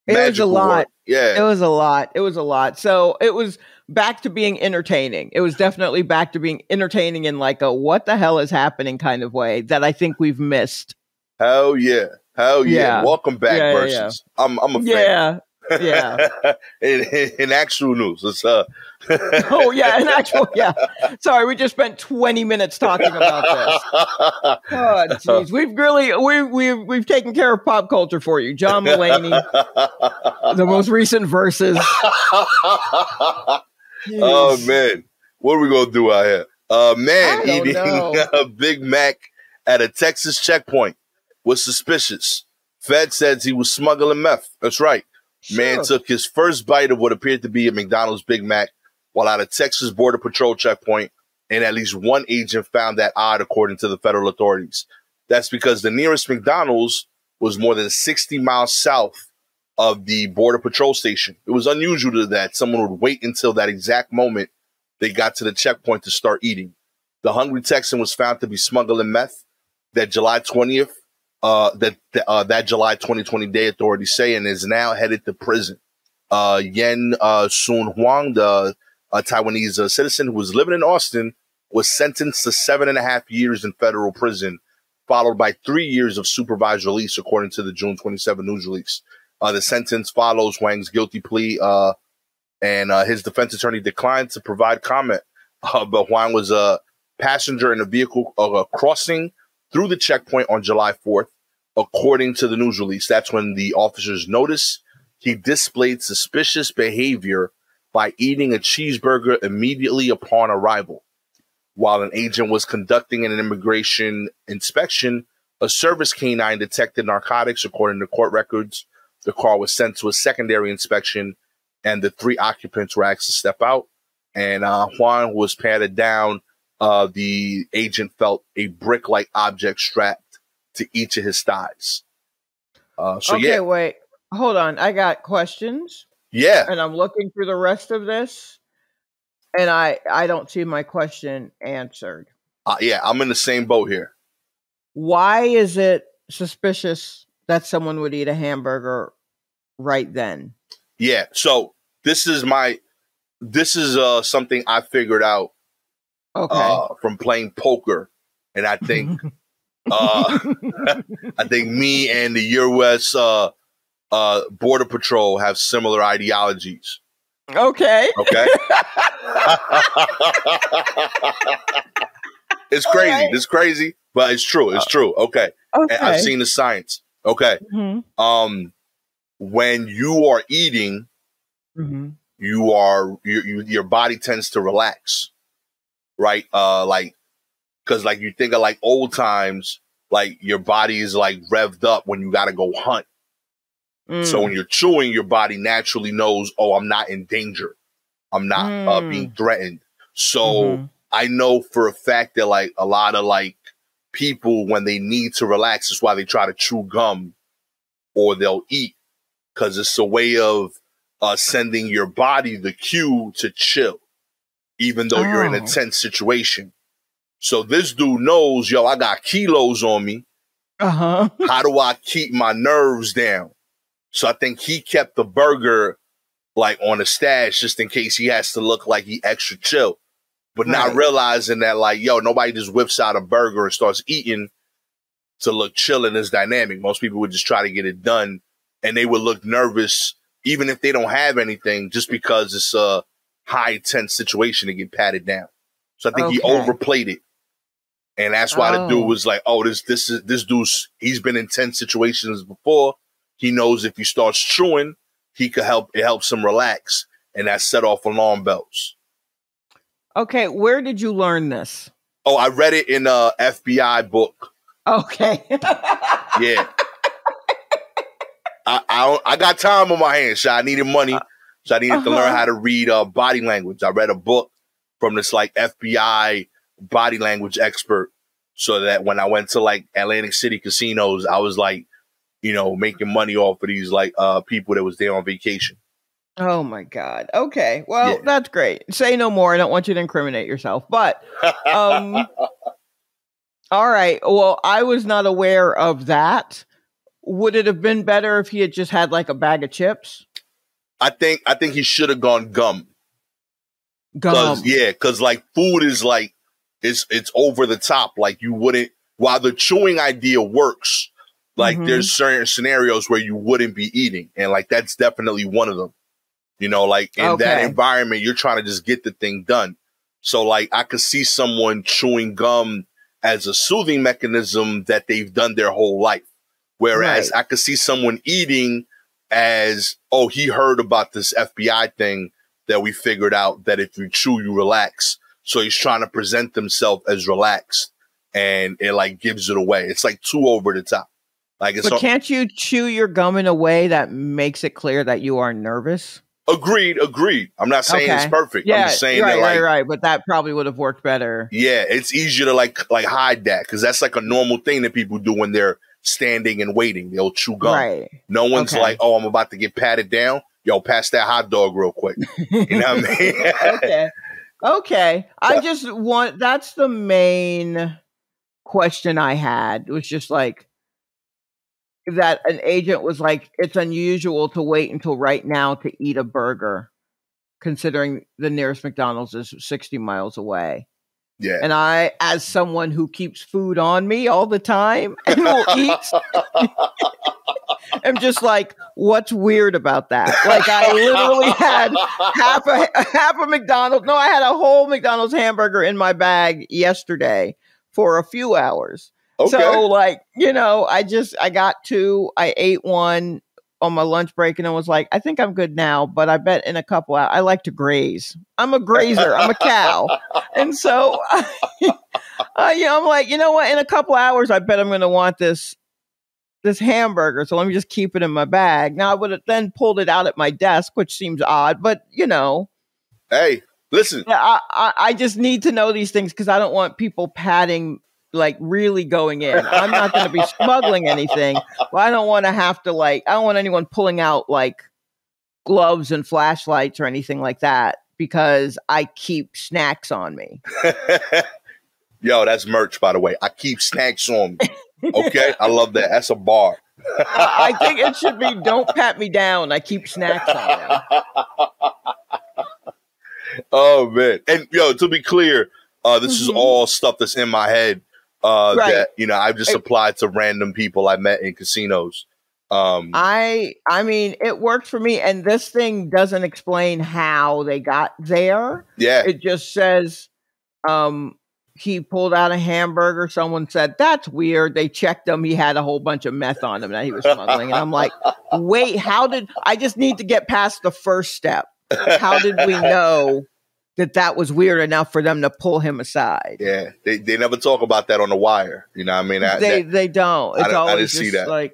It was a lot. Work. Yeah. It was a lot. So it was back to being entertaining. It was definitely back to being entertaining in like a what the hell is happening kind of way that I think we've missed. Hell yeah. Welcome back, Verzuz. Yeah. I'm a fan. Yeah. in actual news, let's oh yeah, in actual Sorry, we just spent 20 minutes talking about this. Oh jeez, we've taken care of pop culture for you, John Mulaney, the most recent Verzuz. Oh man, what are we gonna do out here? Man eating a Big Mac at a Texas checkpoint was suspicious. Fed says he was smuggling meth. That's right. Sure. Man took his first bite of what appeared to be a McDonald's Big Mac while at a Texas Border Patrol checkpoint, and at least one agent found that odd, according to the federal authorities. That's because the nearest McDonald's was more than 60 miles south of the Border Patrol station. It was unusual that someone would wait until that exact moment they got to the checkpoint to start eating. The hungry Texan was found to be smuggling meth. That July 20th, that July 2020 day, authorities say, and is now headed to prison. Yen Sun Huang, the Taiwanese citizen who was living in Austin, was sentenced to 7.5 years in federal prison, followed by 3 years of supervised release, according to the June 27 news release. The sentence follows Huang's guilty plea, and his defense attorney declined to provide comment. But Huang was a passenger in a vehicle crossing through the checkpoint on July 4th. According to the news release, that's when the officers noticed he displayed suspicious behavior by eating a cheeseburger immediately upon arrival. While an agent was conducting an immigration inspection, a service canine detected narcotics. According to court records, the car was sent to a secondary inspection, and the 3 occupants were asked to step out. And Juan was patted down. The agent felt a brick-like object strapped to each of his thighs. Wait. Hold on. I got questions. Yeah. And I'm looking through the rest of this, and I don't see my question answered. I'm in the same boat here. Why is it suspicious that someone would eat a hamburger right then? Yeah. So this is something I figured out from playing poker, and I think I think me and the U.S. Border Patrol have similar ideologies. Okay. It's crazy. Right. It's crazy, but it's true. It's true. Okay. And I've seen the science. Okay. Mm-hmm. When you are eating, mm-hmm. your body tends to relax, right? Because you think of old times, your body is revved up when you got to go hunt. So when you're chewing, your body naturally knows, oh, I'm not in danger. I'm not being threatened. So I know for a fact that a lot of people, when they need to relax, that's why they try to chew gum or they'll eat, because it's a way of sending your body the cue to chill, even though you're in a tense situation. So this dude knows, I got kilos on me. How do I keep my nerves down? So I think he kept the burger on a stash just in case he has to look like he extra chill, but not realizing that nobody just whips out a burger and starts eating to look chill in this dynamic. Most people would just try to get it done, and they would look nervous even if they don't have anything, just because it's a high tense situation to get patted down. So I think he overplayed it. And that's why the dude was this dude's, he's been in tense situations before. He knows if he starts chewing, it helps him relax. And that set off alarm bells. Okay. Where did you learn this? Oh, I read it in a FBI book. Okay. Yeah. I got time on my hands. So I needed money. So I needed to learn how to read body language. I read a book from this FBI body language expert, so that when I went to Atlantic City casinos, I was making money off of these people that was there on vacation. Oh my God. Okay. Well, that's great. Say no more. I don't want you to incriminate yourself, but all right. Well, I was not aware of that. Would it have been better if he had just had a bag of chips? I think he should have gone gum. Gum. Because food is it's over the top. You wouldn't, while the chewing idea works, there's certain scenarios where you wouldn't be eating. And that's definitely one of them. In that environment, you're trying to just get the thing done. So I could see someone chewing gum as a soothing mechanism that they've done their whole life. Whereas I could see someone eating as, oh, he heard about this FBI thing that we figured out that if you chew, you relax. So he's trying to present himself as relaxed, and it gives it away. It's too over the top. But can't you chew your gum in a way that makes it clear that you are nervous? Agreed. I'm not saying it's perfect. Yeah, I'm just saying right. But that probably would have worked better. Yeah, it's easier to hide that, because that's a normal thing that people do when they're standing and waiting. They'll chew gum. Right. No one's oh, I'm about to get patted down. Yo, pass that hot dog real quick. You know what I mean? Okay. I just want, that's the main question I had. It was just that an agent was it's unusual to wait until right now to eat a burger, considering the nearest McDonald's is 60 miles away. Yeah. And I, as someone who keeps food on me all the time and will eat, I'm just what's weird about that? I literally had half a McDonald's. No, I had a whole McDonald's hamburger in my bag yesterday for a few hours. Okay. So like, I got two, I ate one on my lunch break and I was like, I think I'm good now, but I bet in a couple hours, I like to graze. I'm a grazer. I'm a cow. And so, I'm like, you know what? In a couple hours, I bet I'm going to want this hamburger. So let me just keep it in my bag. Now I would have then pulled it out at my desk, which seems odd, but Hey, listen. I just need to know these things because I don't want people patting, like really going in. I'm not going to be smuggling anything. But I don't want to have to I don't want anyone pulling out like gloves and flashlights or anything like that because I keep snacks on me. Yo, that's merch, by the way. I keep snacks on me. Okay? I love that. That's a bar. I think it should be don't pat me down. I keep snacks on them. Oh, man. And, to be clear, this is all stuff that's in my head that, I've just applied to random people I met in casinos. I mean, it worked for me. And this thing doesn't explain how they got there. Yeah. It just says, he pulled out a hamburger. Someone said, that's weird. They checked him. He had a whole bunch of meth on him that he was smuggling. And I'm like, wait, I just need to get past the first step. How did we know that was weird enough for them to pull him aside? Yeah. They never talk about that on The Wire. You know what I mean? They don't. It's always I didn't see that. Like,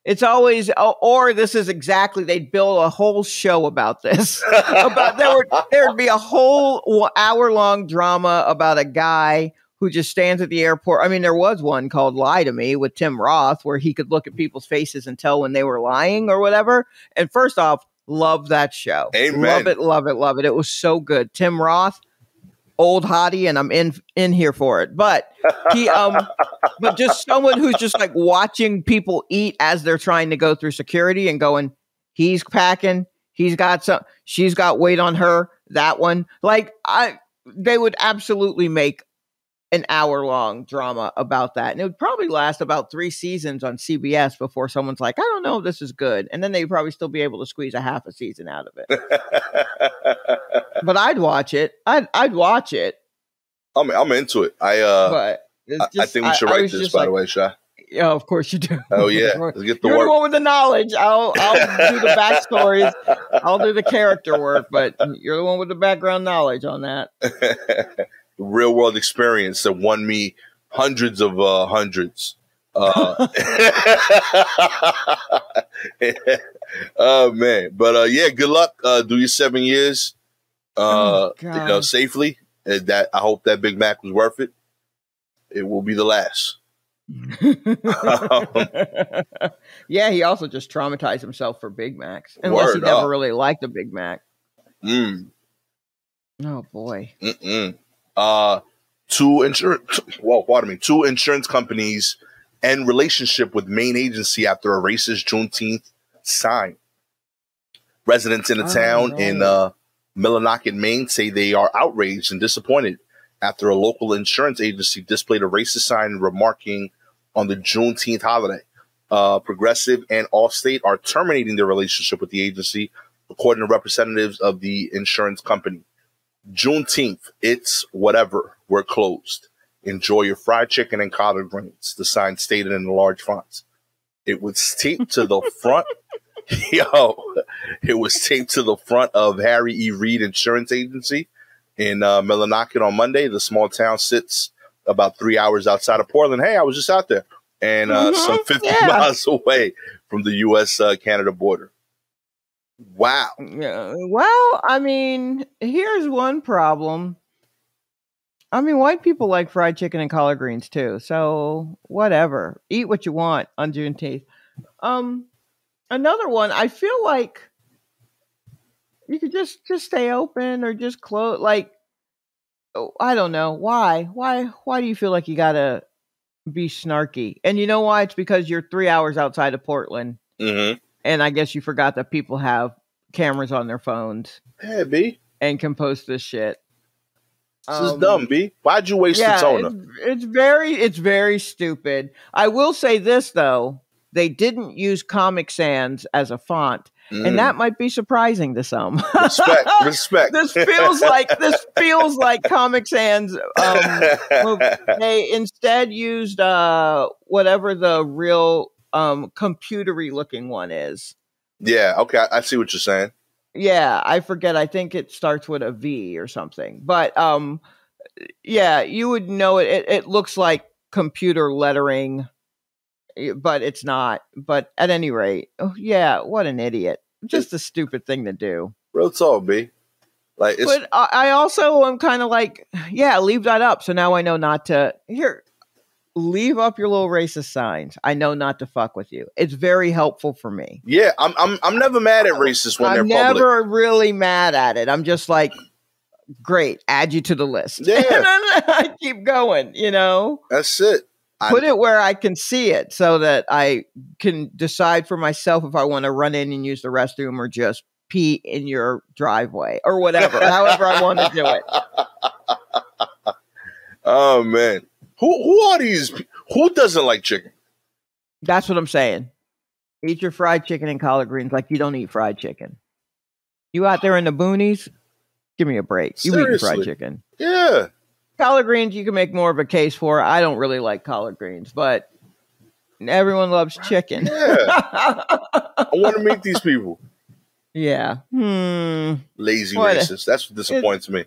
it's always, or this is exactly, they'd build a whole show about this. There'd be a whole hour-long drama about a guy who just stands at the airport. I mean, there was one called Lie to Me with Tim Roth where he could look at people's faces and tell when they were lying or whatever. And first off, love that show. Amen. Love it, love it, love it. It was so good. Tim Roth, old hottie, and I'm in here for it. But he but just someone who's just like watching people eat as they're trying to go through security and going, he's packing, she's got weight on her, that one. Like they would absolutely make an hour-long drama about that. And it would probably last about 3 seasons on CBS before someone's like, I don't know if this is good. And then they'd probably still be able to squeeze a half a season out of it. But I'd watch it. I'd watch it. I'm into it. I think we should write this, by the way, Sha. Yeah, of course you do. Oh, yeah. Let's get the You're work. the one with the knowledge. I'll do the backstories. I'll do the character work, but you're the one with the background knowledge on that. Real world experience that won me hundreds of hundreds. Oh man, but yeah, good luck. Do your 7 years, safely. That I hope that Big Mac was worth it. It will be the last. Yeah, he also just traumatized himself for Big Macs, unless he never really liked a Big Mac. Oh boy. Two insurance companies end relationship with main agency after a racist Juneteenth sign. Residents in the town in Millinocket, Maine say they are outraged and disappointed after a local insurance agency displayed a racist sign remarking on the Juneteenth holiday. Progressive and Allstate are terminating their relationship with the agency, according to representatives of the insurance company. Juneteenth, it's whatever. We're closed. Enjoy your fried chicken and collard greens, the sign stated in large fonts. It was taped to the front. It was taped to the front of Harry E. Reid Insurance Agency in Millinocket on Monday. The small town sits about 3 hours outside of Portland. Hey, I was just out there. And some 50 miles away from the U.S.-Canada border. Wow. Yeah. Well, I mean, here's one problem. I mean, white people like fried chicken and collard greens too. So whatever. Eat what you want on Juneteenth. Another one, I feel like you could just stay open or just close. Like, I don't know. Why do you feel like you gotta be snarky? And you know why? It's because you're 3 hours outside of Portland. Mm-hmm. And I guess you forgot that people have cameras on their phones. Hey, B. And can post this shit. This is dumb, B. Why'd you waste the toner? It's very stupid. I will say this, though. They didn't use Comic Sans as a font. And that might be surprising to some. Respect. This feels like Comic Sans. They instead used whatever the real computery looking one is. Yeah, okay, I see what you're saying. Yeah, I forget. I think it starts with a V or something. But yeah, you would know it. It looks like computer lettering, but it's not. But at any rate, oh yeah, what an idiot! Just a stupid thing to do. Real talk, B. Like, but I also am kind of like, yeah, leave that up. So now I know not to. Here, leave up your little racist signs. I know not to fuck with you. It's very helpful for me. Yeah, I'm never mad at racists when they're public. I'm never really mad at it. I'm just like, great, add you to the list. Yeah. And then I keep going, you know? That's it. Put it where I can see it so that I can decide for myself if I want to run in and use the restroom or just pee in your driveway or whatever, however I want to do it. Oh, man. Who are these? Who doesn't like chicken? That's what I'm saying. Eat your fried chicken and collard greens like you don't eat fried chicken. You out there in the boonies? Give me a break. You eat fried chicken. Yeah. Collard greens, you can make more of a case for. I don't really like collard greens, but everyone loves chicken. Yeah. I want to meet these people. Yeah. Lazy racists. That's what disappoints me.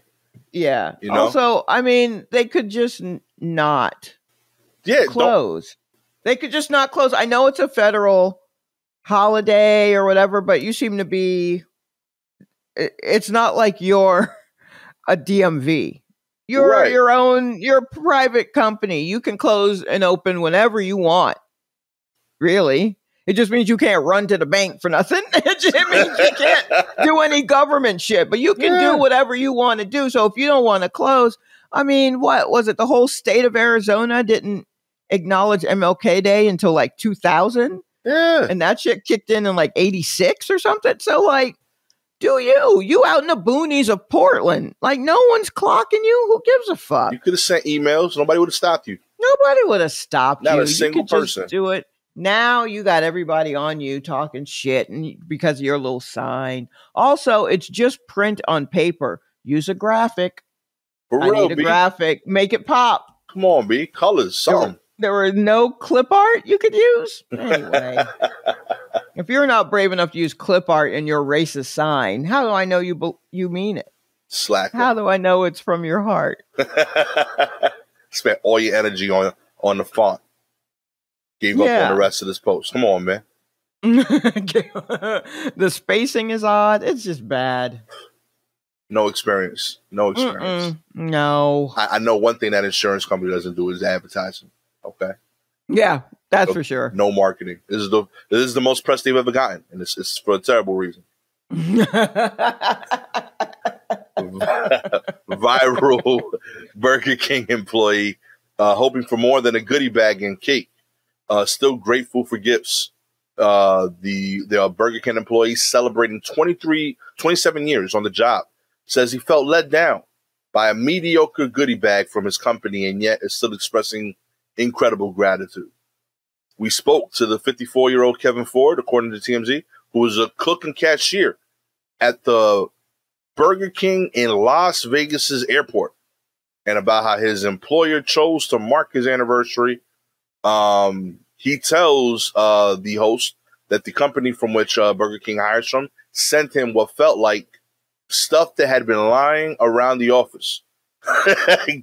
Yeah. You know? Also, I mean, they could just not close. They could just not close. I know it's a federal holiday or whatever, but you seem to be. It's not like you're a DMV. You're you're a private company. You can close and open whenever you want. Really. It just means you can't run to the bank for nothing. It just means you can't do any government shit, but you can do whatever you want to do. So if you don't want to close, I mean, what was it? The whole state of Arizona didn't acknowledge MLK Day until like 2000. Yeah. And that shit kicked in like 86 or something. So like, do you out in the boonies of Portland? Like, no one's clocking you. Who gives a fuck? You could have sent emails. Nobody would have stopped you. Nobody would have stopped you. Not a single person. Just do it. Now you got everybody on you talking shit and because of your little sign. Also, it's just print on paper. Use a graphic. For real, I need a graphic. Make it pop. Come on, B. Colors, something. There were no clip art you could use. Anyway. If you're not brave enough to use clip art in your racist sign, how do I know you mean it? Slacker. How do I know it's from your heart? Spent all your energy on the font. Gave up on the rest of this post. Come on, man. The spacing is odd. It's just bad. No experience. No experience. No. I know one thing that insurance company doesn't do is advertising. Okay. Yeah, that's for sure. No marketing. This is the most press they've ever gotten, and it's for a terrible reason. Viral Burger King employee hoping for more than a goodie bag and cake. Still grateful for gifts. The Burger King employee celebrating 27 years on the job says he felt let down by a mediocre goodie bag from his company and yet is still expressing incredible gratitude. We spoke to the 54-year-old Kevin Ford, according to TMZ, who was a cook and cashier at the Burger King in Las Vegas's airport, and about how his employer chose to mark his anniversary. He tells the host that the company from which Burger King hires from sent him what felt like stuff that had been lying around the office.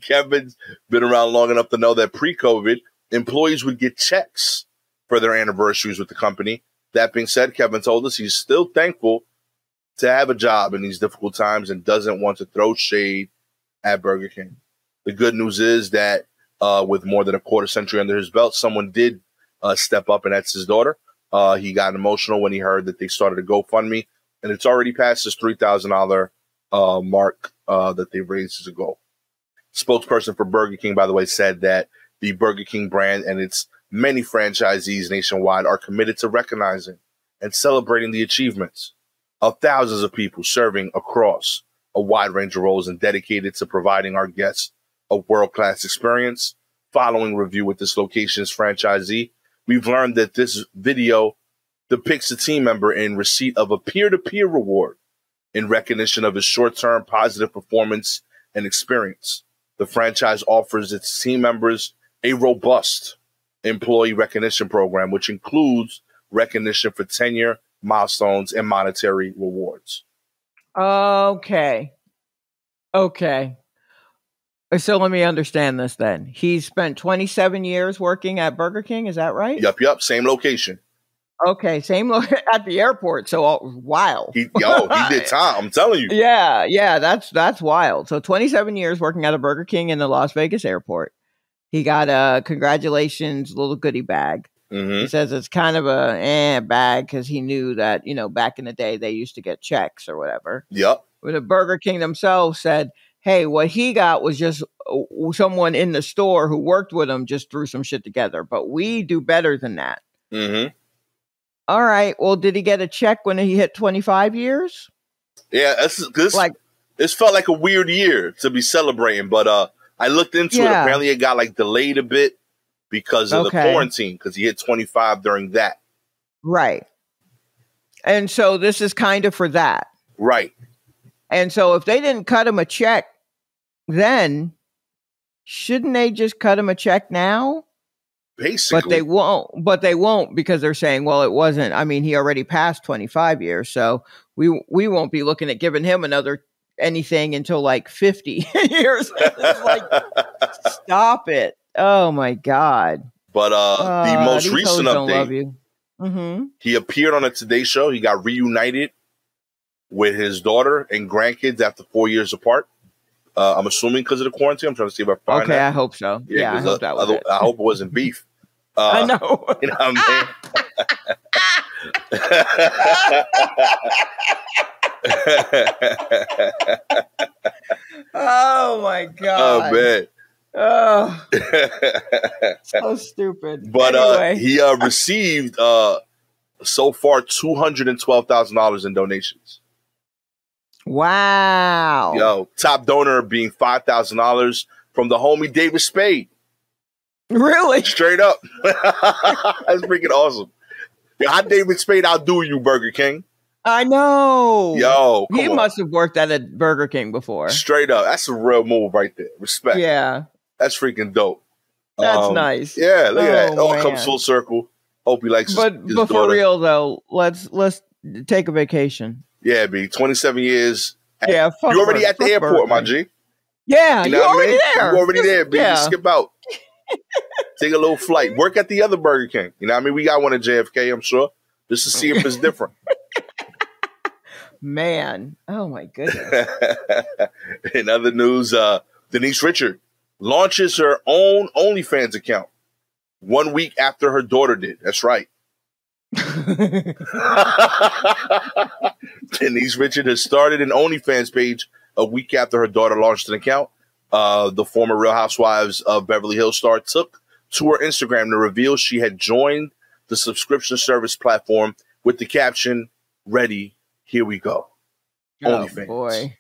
Kevin's been around long enough to know that pre-COVID, employees would get checks for their anniversaries with the company. That being said, Kevin told us he's still thankful to have a job in these difficult times and doesn't want to throw shade at Burger King. The good news is that with more than a quarter century under his belt, someone did step up, and that's his daughter. He got emotional when he heard that they started a GoFundMe, and it's already past his $3,000 mark that they raised as a goal. Spokesperson for Burger King, by the way, said that the Burger King brand and its many franchisees nationwide are committed to recognizing and celebrating the achievements of thousands of people serving across a wide range of roles and dedicated to providing our guests a world-class experience. Following review with this location's franchisee, we've learned that this video depicts a team member in receipt of a peer-to-peer reward in recognition of his short-term positive performance and experience. The franchise offers its team members a robust employee recognition program, which includes recognition for tenure, milestones, and monetary rewards. Okay. So let me understand this then. He spent 27 years working at Burger King. Is that right? Yep. Same location. Okay. At the airport. So wild. He did time. I'm telling you. Yeah. That's wild. So 27 years working at a Burger King in the Las Vegas airport. He got a congratulations little goodie bag. Mm-hmm. He says it's kind of a bag because he knew that, back in the day they used to get checks or whatever. Yep. But the Burger King themselves said, hey, what he got was just someone in the store who worked with him just threw some shit together. But we do better than that. Mm-hmm. All right. Well, did he get a check when he hit 25 years? Yeah, this felt like a weird year to be celebrating. But I looked into it. Apparently, it got delayed a bit because of the quarantine. Because he hit 25 during that. Right. And so this is kind of for that. Right. And so if they didn't cut him a check then, shouldn't they just cut him a check now? Basically. But they won't because they're saying, well, it wasn't. I mean, he already passed 25 years. So we won't be looking at giving him anything until 50 years. Stop it. Oh, my God. But the most recent update, mm-hmm. He appeared on a Today Show. He got reunited with his daughter and grandkids after 4 years apart. I'm assuming because of the quarantine. I'm trying to see if I find that. Okay, I hope so. Yeah, I hope that was it. I hope it wasn't beef. I know. You know what I mean? Oh, my God. Oh, man. Oh, so stupid. But anyway. he received so far $212,000 in donations. Wow. Yo, top donor being $5,000 from the homie David Spade. Really? Straight up. That's freaking awesome. Yo, how David Spade outdo you, Burger King? I know. Yo, he must have worked at a Burger King before. Straight up. That's a real move right there. Respect. Yeah. That's freaking dope. That's nice. Yeah, look at that. It all comes full circle. Hope he likes his But for real, though, let's take a vacation. Yeah, B. 27 years. Yeah, you already at the airport, my G. Yeah, you know you're already there. You already there, B. Yeah. Skip out. Take a little flight. Work at the other Burger King. You know what I mean? We got one at JFK, I'm sure, just to see if it's different. Man. Oh, my goodness. In other news, Denise Richard launches her own OnlyFans account 1 week after her daughter did. That's right. Denise Richard has started an OnlyFans page a week after her daughter launched an account. The former Real Housewives of Beverly Hills star took to her Instagram to reveal she had joined the subscription service platform with the caption, "Ready, here we go." OnlyFans. Boy.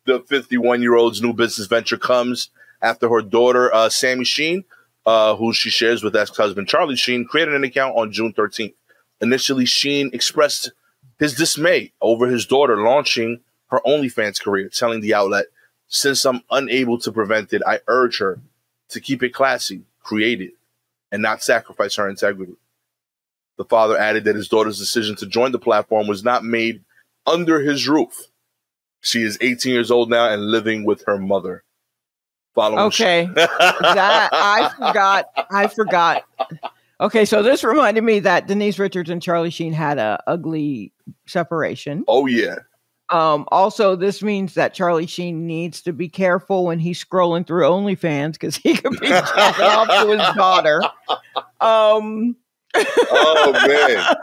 The 51-year-old's new business venture comes after her daughter, Sammy Sheen, who she shares with ex-husband Charlie Sheen, created an account on June 13th. Initially, Sheen expressed his dismay over his daughter launching her OnlyFans career, telling the outlet, "Since I'm unable to prevent it, I urge her to keep it classy, creative, and not sacrifice her integrity." The father added that his daughter's decision to join the platform was not made under his roof. She is 18 years old now and living with her mother. Okay. I forgot. Okay, so this reminded me that Denise Richards and Charlie Sheen had a ugly separation. Oh, yeah. Also, this means that Charlie Sheen needs to be careful when he's scrolling through OnlyFans because he could be jacking off to his daughter. Oh, man.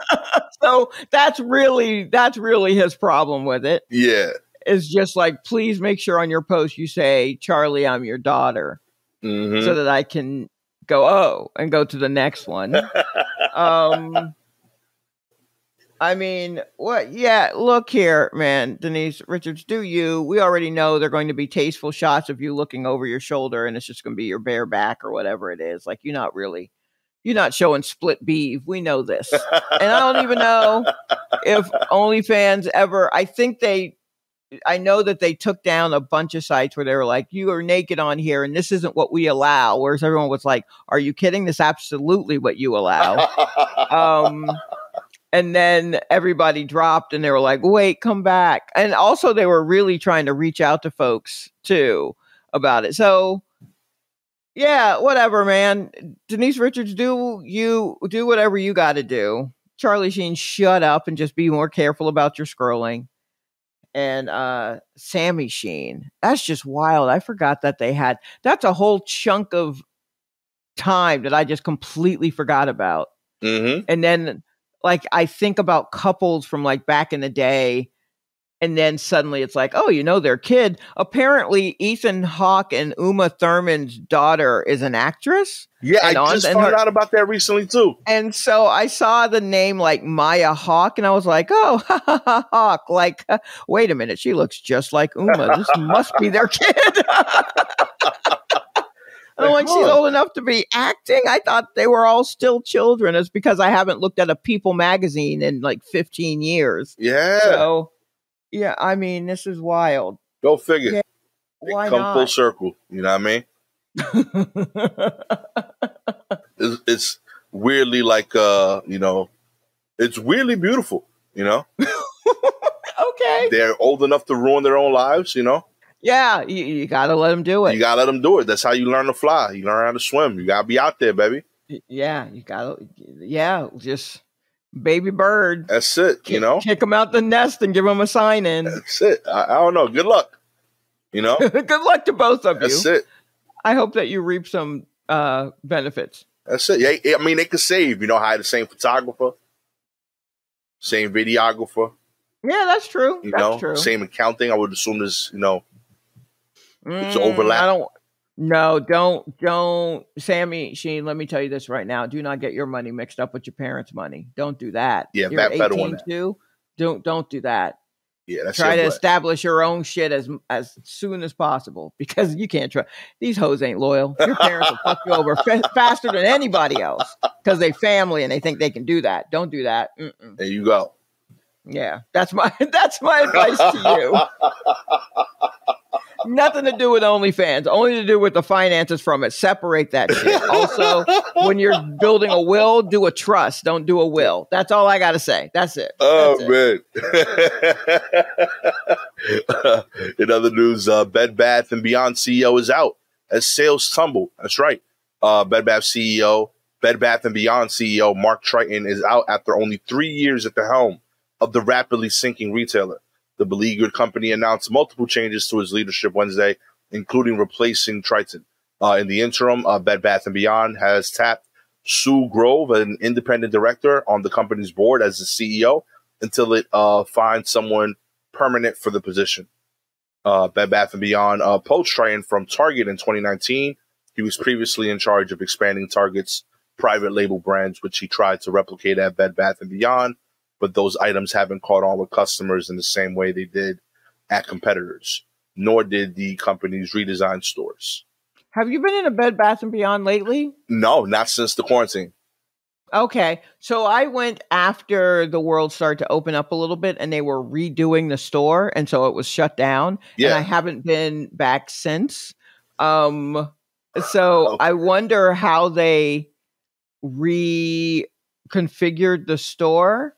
So that's really his problem with it. Yeah. Is just please make sure on your post you say, "Charlie, I'm your daughter," so that I can go, and go to the next one. I mean, what? Yeah, look here, man. Denise Richards, do you? We already know they're going to be tasteful shots of you looking over your shoulder, and it's just going to be your bare back or whatever it is. You're not really you're not showing split beef. We know this. And I don't even know if OnlyFans ever, I know that they took down a bunch of sites where they were like, you are naked on here and this isn't what we allow. Whereas everyone was like, are you kidding? This is absolutely what you allow. And then everybody dropped and they were like, wait, come back. And also they were really trying to reach out to folks too about it. So yeah, whatever, man. Denise Richards, do whatever you got to do. Charlie Sheen, shut up and just be more careful about your scrolling. And Sammy Sheen, that's just wild. I forgot that that's a whole chunk of time that I just completely forgot about. Mm-hmm. And then like I think about couples from like back in the day, and then suddenly it's like, oh, their kid. Apparently, Ethan Hawke and Uma Thurman's daughter is an actress. Yeah, I just found out about that recently too. And so I saw the name like Maya Hawke, and I was like, oh, Hawke. Like, wait a minute, she looks just like Uma. This must be their kid. And when she's old enough to be acting, I thought they were all still children. It's because I haven't looked at a People magazine in like 15 years. Yeah. So, yeah, I mean, this is wild. Go figure. Yeah, why come not? Full circle. You know what I mean? It's weirdly like, it's weirdly beautiful, Okay. They're old enough to ruin their own lives, Yeah, you got to let them do it. You got to let them do it. That's how you learn to fly. You learn how to swim. You got to be out there, baby. Yeah, you got to, just baby bird. That's it, Kick them out the nest and give them a sign in. That's it. I don't know. Good luck, Good luck to both of you. That's it. I hope that you reap some benefits. That's it. Yeah, I mean, they could save, hire the same photographer, same videographer. Yeah, that's true. That's true. Same accounting. I would assume there's, it's overlap. Don't. Sammy Sheen, let me tell you this right now. Do not get your money mixed up with your parents' money. Don't do that. Yeah, you're better one. Too. Don't do that. Yeah, that's try to establish your own shit as soon as possible, because you can't trust these hoes. Ain't loyal. Your parents will fuck you over faster than anybody else because they family and they think they can do that. Don't do that. Mm-mm. There you go. Yeah, that's my advice to you. Nothing to do with OnlyFans, only to do with the finances from it. Separate that shit. Also, when you're building a will, do a trust. Don't do a will. That's all I got to say. That's it. Man. In other news, Bed Bath & Beyond CEO is out as sales tumble. That's right. Bed Bath Beyond CEO Mark Triton is out after only 3 years at the helm of the rapidly sinking retailer. The beleaguered company announced multiple changes to its leadership Wednesday, including replacing Triton. In the interim, Bed Bath & Beyond has tapped Sue Grove, an independent director on the company's board, as the CEO until it finds someone permanent for the position. Bed Bath & Beyond poached Triton from Target in 2019. He was previously in charge of expanding Target's private label brands, which he tried to replicate at Bed Bath & Beyond. But those items haven't caught on with customers in the same way they did at competitors, nor did the company's redesigned stores. Have you been in a Bed Bath & Beyond lately? No, not since the quarantine. Okay, so I went after the world started to open up a little bit and they were redoing the store, and so it was shut down. Yeah. And I haven't been back since. So okay. I wonder how they reconfigured the store.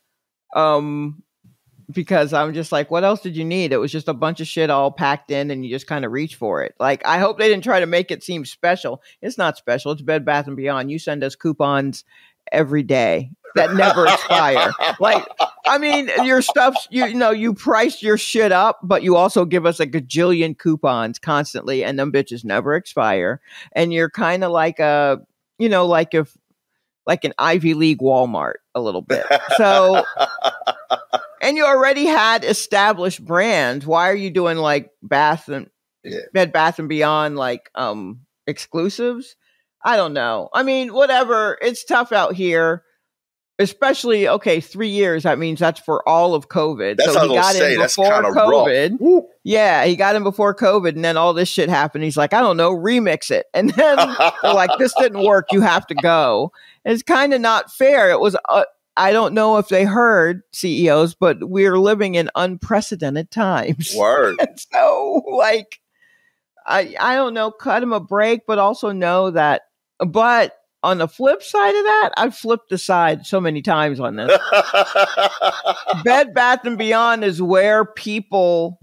Because I'm just like, what else did you need? It was just a bunch of shit all packed in and you just kind of reach for it. Like, I hope they didn't try to make it seem special. It's not special. It's Bed Bath & Beyond. You send us coupons every day that never expire. Like, I mean, your stuff's, you priced your shit up, but you also give us a gajillion coupons constantly and them bitches never expire. And you're kind of like like an Ivy League Walmart a little bit. So, and you already had established brands. Why are you doing like Bed Bath & Beyond, like exclusives? I don't know. I mean, whatever. It's tough out here. especially, okay, 3 years. That means that's for all of COVID. That's so what he I was got gonna say. in That's before kind of COVID. rough. Yeah, he got in before COVID, and then all this shit happened. He's like, I don't know, remix it. And then they're like, this didn't work. You have to go. It's kind of not fair. It was, I don't know if they heard CEOs, but we're living in unprecedented times. Word. And so, like, I don't know, cut him a break, but also know that, but on the flip side of that, I've flipped the side so many times on this. Bed Bath and Beyond is where people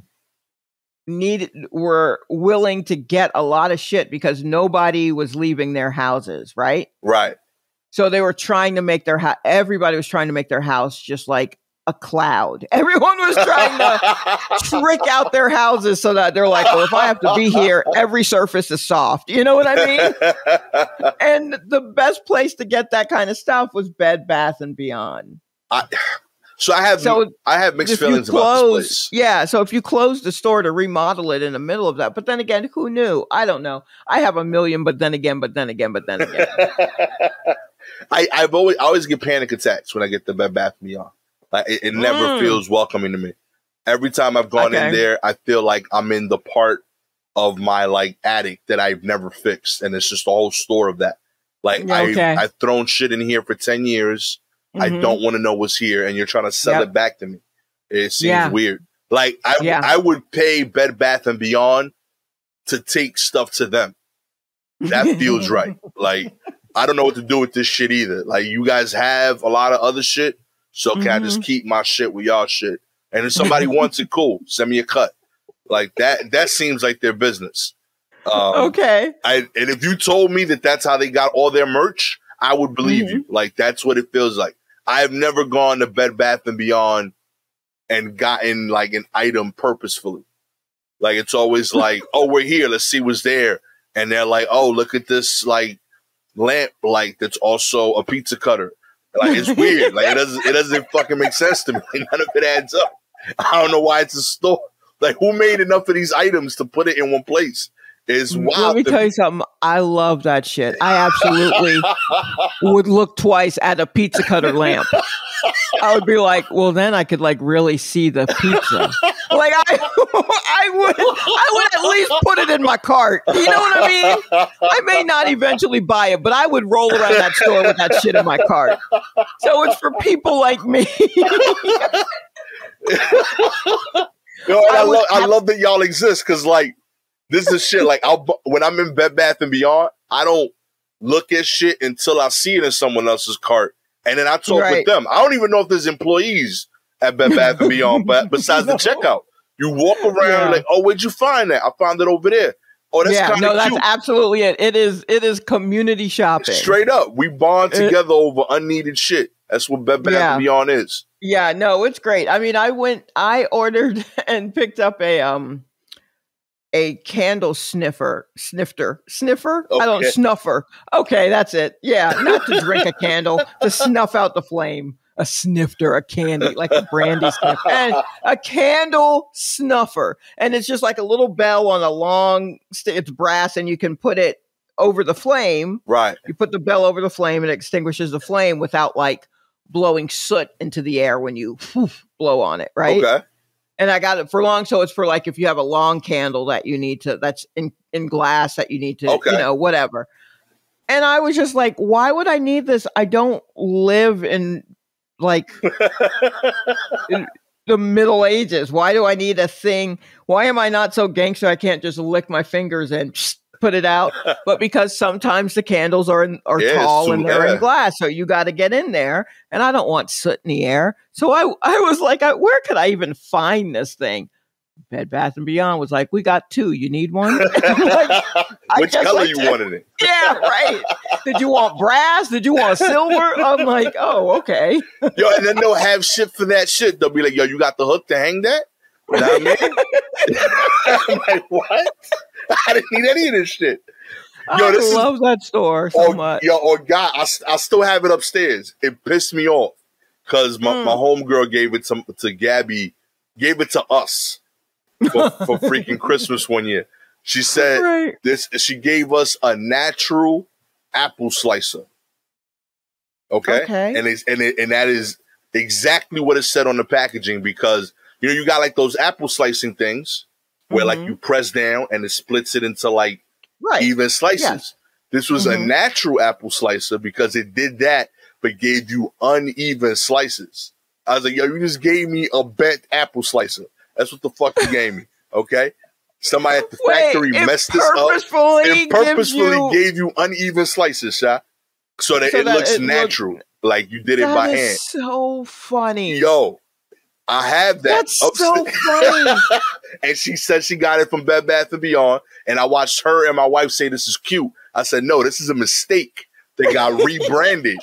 were willing to get a lot of shit because nobody was leaving their houses, right? Right. So they were trying to make their everybody was trying to make their house just like a cloud. Everyone was trying to trick out their houses so that they're like, well, if I have to be here, every surface is soft. You know what I mean? And the best place to get that kind of stuff was Bed Bath and Beyond. I have mixed feelings about this place. Yeah, so if you close the store to remodel it in the middle of that, but then again, who knew? I don't know. I have a million, but then again. I always get panic attacks when I get the Bed Bath and Beyond. Like it never feels welcoming to me. Every time I've gone in there, I feel like I'm in the part of my like attic that I've never fixed, and it's just a whole store of that. Like I've thrown shit in here for 10 years. I don't want to know what's here, and you're trying to sell it back to me. It seems weird. Like I would pay Bed Bath and Beyond to take stuff to them. That feels right. Like I don't know what to do with this shit either. Like you guys have a lot of other shit, so can I just keep my shit with y'all shit? And if somebody wants it, cool. Send me a cut. Like that seems like their business. Okay. And if you told me that that's how they got all their merch, I would believe you. Like that's what it feels like. I have never gone to Bed Bath and Beyond and gotten like an item purposefully. Like it's always like, oh, we're here. Let's see what's there. And they're like, oh, look at this like lamp, like that's also a pizza cutter. Like it's weird. Like it doesn't fucking make sense to me. None of it adds up. I don't know why it's a store. Like who made enough of these items to put it in one place? It's wild. Let me tell you something. I love that shit. I absolutely would look twice at a pizza cutter lamp. I would be like, well, then I could like really see the pizza. Like I would at least put it in my cart. You know what I mean? I may not eventually buy it, but I would roll around that store with that shit in my cart. So it's for people like me. I love that y'all exist because like this is shit. Like when I'm in Bed Bath and Beyond, I don't look at shit until I see it in someone else's cart, and then I talk with them. I don't even know if there's employees at Bed Bath and Beyond, but besides the checkout, you walk around like, oh, where'd you find that? I found it over there. Oh, that's kind of cute. That's absolutely it. It is community shopping. Straight up, we bond together over unneeded shit. That's what Bed Bath and Beyond is. Yeah, no, it's great. I mean, I ordered and picked up a candle snifter. Okay. I don't snuffer. Okay, that's it. Yeah, not to drink a candle, to snuff out the flame. A snifter, a candy, like a brandy snifter, and a candle snuffer. And it's just like a little bell on a long it's brass, and you can put it over the flame. Right. You put the bell over the flame, and it extinguishes the flame without like blowing soot into the air when you blow on it. Right. Okay. And I got it for long. So it's for like, if you have a long candle that you need to, that's in glass that you need to, you know, whatever. And I was just like, why would I need this? I don't live in like in the Middle Ages. Why do I need a thing? Why am I not so gangster? I can't just lick my fingers and put it out. But because sometimes the candles are tall and they're in glass, so you got to get in there, and I don't want soot in the air. So I was like, where could I even find this thing? Bed Bath and Beyond was like, we got two. You need one? Like, which color you wanted it? Yeah, right. Did you want brass? Did you want silver? I'm like, oh, okay. Yo, and then they'll have shit for that shit. They'll be like, yo, you got the hook to hang that? You know what I mean? I'm like, what? I didn't need any of this shit. Yo, I love that store so much. Yo, God, I still have it upstairs. It pissed me off because my homegirl gave it to Gabby, gave it to us for freaking Christmas one year. She said she gave us a natural apple slicer. Okay. Okay. And that is exactly what it said on the packaging, because you got like those apple slicing things where like you press down and it splits it into like even slices. Yes. This was a natural apple slicer because it did that, but gave you uneven slices. I was like, yo, you just gave me a bent apple slicer. That's what the fuck you gave me. Okay. Somebody at the factory messed this up. It purposefully gave you uneven slices, Sha, so that it looks natural. Like you did it by hand. That's so funny. Yo, I have that. That's so funny. And she said she got it from Bed Bath & Beyond. And I watched her and my wife say this is cute. I said, no, this is a mistake. They got rebranded.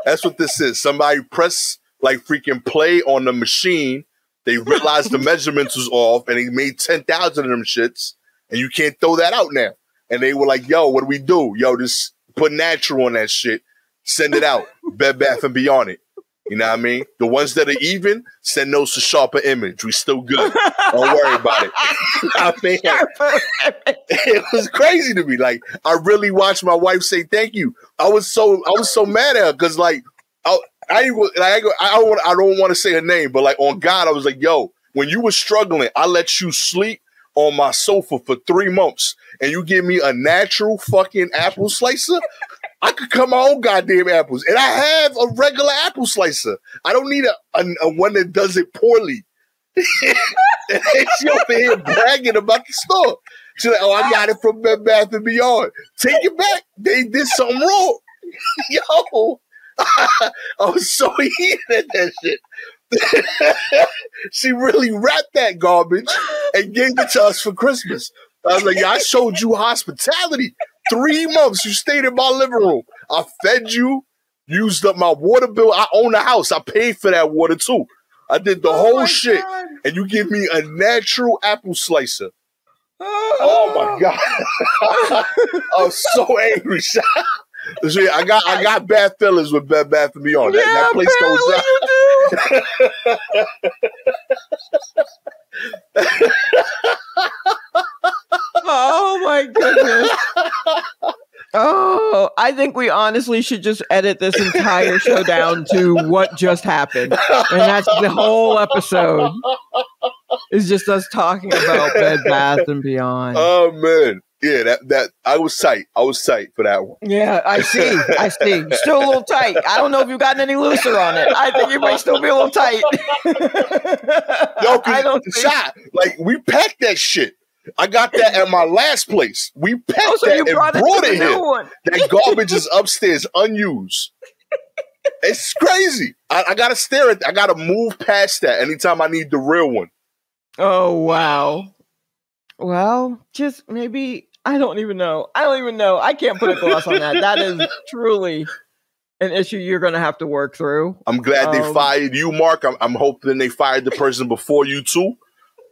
That's what this is. Somebody pressed like freaking play on the machine. They realized the measurements was off and they made 10,000 of them shits. And you can't throw that out now. And they were like, yo, what do we do? Yo, just put natural on that shit. Send it out. Bed Bath & Beyond it. You know what I mean? The ones that are even, send those to Sharper Image. We still good. Don't worry about it. I mean, it was crazy to me. Like, I really watched my wife say thank you. I was so mad at her because, like, I don't want to say her name, but like on God, I was like, yo, when you were struggling, I let you sleep on my sofa for 3 months, and you give me a natural fucking apple slicer. I could cut my own goddamn apples, and I have a regular apple slicer. I don't need a one that does it poorly. And she over here bragging about the store. She's like, oh, I got it from Bed Bath & Beyond. Take it back. They did something wrong. Yo, I was so heated at that shit. She really wrapped that garbage and gave it to us for Christmas. I was like, yeah, I showed you hospitality. 3 months you stayed in my living room. I fed you, used up my water bill. I own a house. I paid for that water too. I did the whole shit. God. And you give me a natural apple slicer. Oh my God. I was so angry. See, I got bad feelings with Bed Bath & Beyond. Yeah, that place goes Oh my goodness. Oh, I think we honestly should just edit this entire show down to what just happened. And that's the whole episode. It's just us talking about Bed Bath & Beyond. Oh man. Yeah, that I was tight. I was tight for that one. Yeah, I see. Still a little tight. I don't know if you've gotten any looser on it. I think you might still be a little tight. Yo, I don't shot. Like, we packed that shit. I got that at my last place. We packed that and brought it here. That garbage is upstairs, unused. It's crazy. I gotta stare at. I gotta move past that anytime I need the real one. Oh wow. Well, just maybe. I don't even know. I can't put a gloss on that. That is truly an issue you're going to have to work through. I'm glad they fired you, Mark. I'm hoping they fired the person before you too.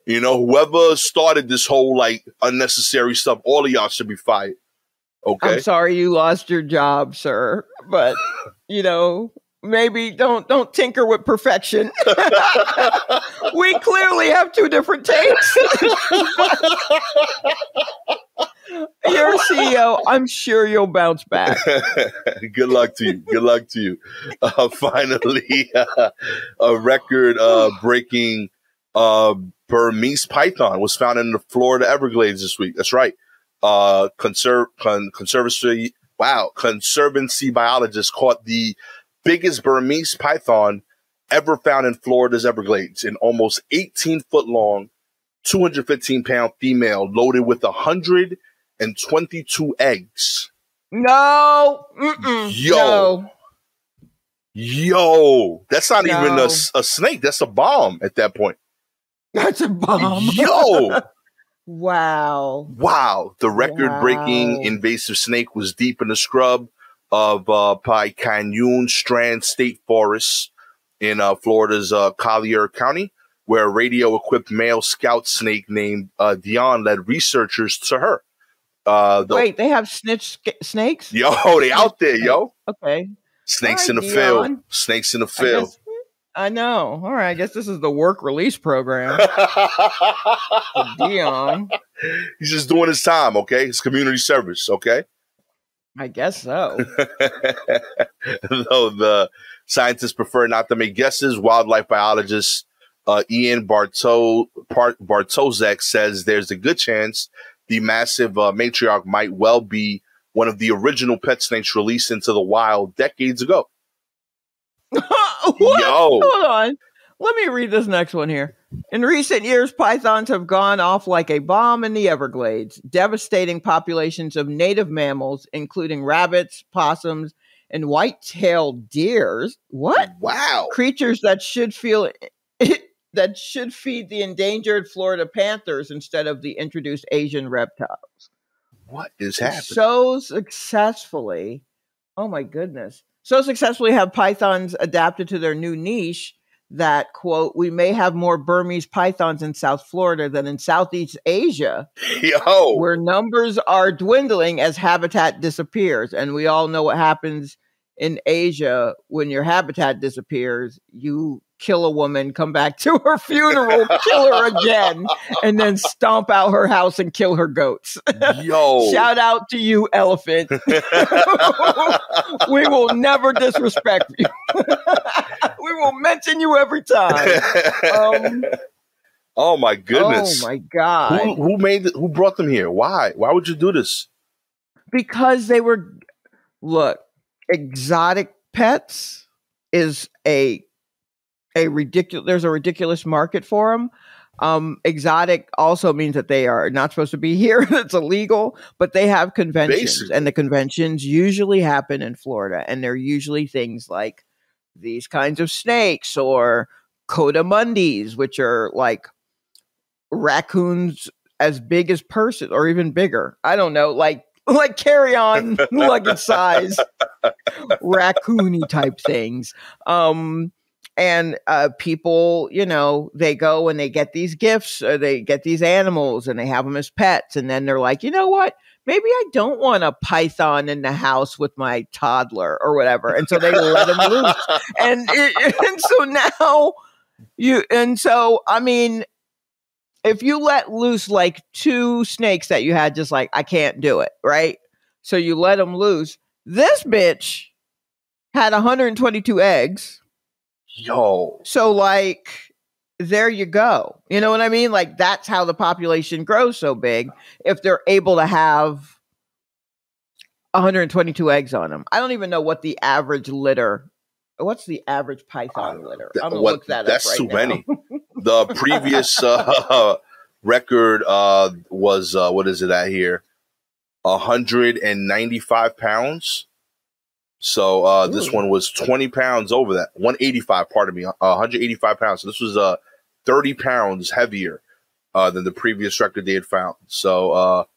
You know, whoever started this whole like unnecessary stuff, all of y'all should be fired. Okay. I'm sorry you lost your job, sir. But you know, maybe don't tinker with perfection. We clearly have two different takes. You're CEO. I'm sure you'll bounce back. Good luck to you. Good luck to you. Finally, a record-breaking Burmese python was found in the Florida Everglades this week. That's right. Conservancy biologists caught the biggest Burmese python ever found in Florida's Everglades, an almost 18-foot long, 215-pound female loaded with 122 eggs. No. Yo, that's not even a snake. That's a bomb at that point. That's a bomb. Yo. Wow. The record-breaking invasive snake was deep in the scrub of Pai Canyon Strand State Forest in Florida's Collier County, where a radio-equipped male scout snake named Dion led researchers to her. Wait, they have snakes? Yo, they out there, yo. Okay. Snakes in the field. Snakes in the field. I know. All right. I guess this is the work release program. Dion. He's just doing his time, okay? His community service, okay? I guess so. Though the scientists prefer not to make guesses, wildlife biologist Ian Bartosek says there's a good chance the massive matriarch might well be one of the original pet snakes released into the wild decades ago. What? Yo. Hold on. Let me read this next one here. In recent years, pythons have gone off like a bomb in the Everglades, devastating populations of native mammals, including rabbits, possums, and white-tailed deers. What? Wow. Creatures that should feed the endangered Florida panthers instead of the introduced Asian reptiles. What is happening? So successfully, oh my goodness, so successfully have pythons adapted to their new niche that, quote, we may have more Burmese pythons in South Florida than in Southeast Asia, Yo, where numbers are dwindling as habitat disappears. And we all know what happens in Asia when your habitat disappears. You kill a woman, come back to her funeral, kill her again, and then stomp out her house and kill her goats. Yo. Shout out to you, elephant. We will never disrespect you. We will mention you every time. Oh my goodness. Oh my God. Who brought them here? Why would you do this? Because they were, look, exotic pets is there's a ridiculous market for them. Exotic also means that they are not supposed to be here. It's illegal, but they have conventions. Basically. And the conventions usually happen in Florida. And they're usually things like these kinds of snakes or coatimundis, which are like raccoons as big as persons or even bigger. I don't know, like carry-on luggage size raccoony type things. And people, they go and they get these gifts, or they get these animals and they have them as pets. And then they're like, you know what? Maybe I don't want a python in the house with my toddler or whatever. And so they let them loose. And so now I mean, if you let loose like 2 snakes that you had, just like, I can't do it, right? So you let them loose. This bitch had 122 eggs. Yo. So like, there you go. You know what I mean? Like, that's how the population grows so big. If they're able to have 122 eggs on them. I don't even know what the average litter. What's the average python litter? I'm gonna look that up. That's right too now. many. The previous record was what is it at here? 195 pounds. So this one was 20 pounds over that. 185, pardon me, 185 pounds. So this was 30 pounds heavier than the previous record they had found. So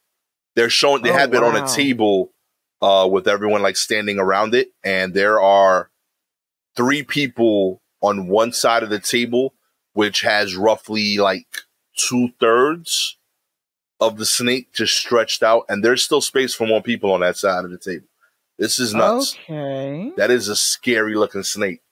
they're showing, they have it on a table with everyone like standing around it. And there are 3 people on one side of the table, which has roughly like 2/3 of the snake just stretched out. And there's still space for more people on that side of the table. This is nuts. Okay. That is a scary looking snake.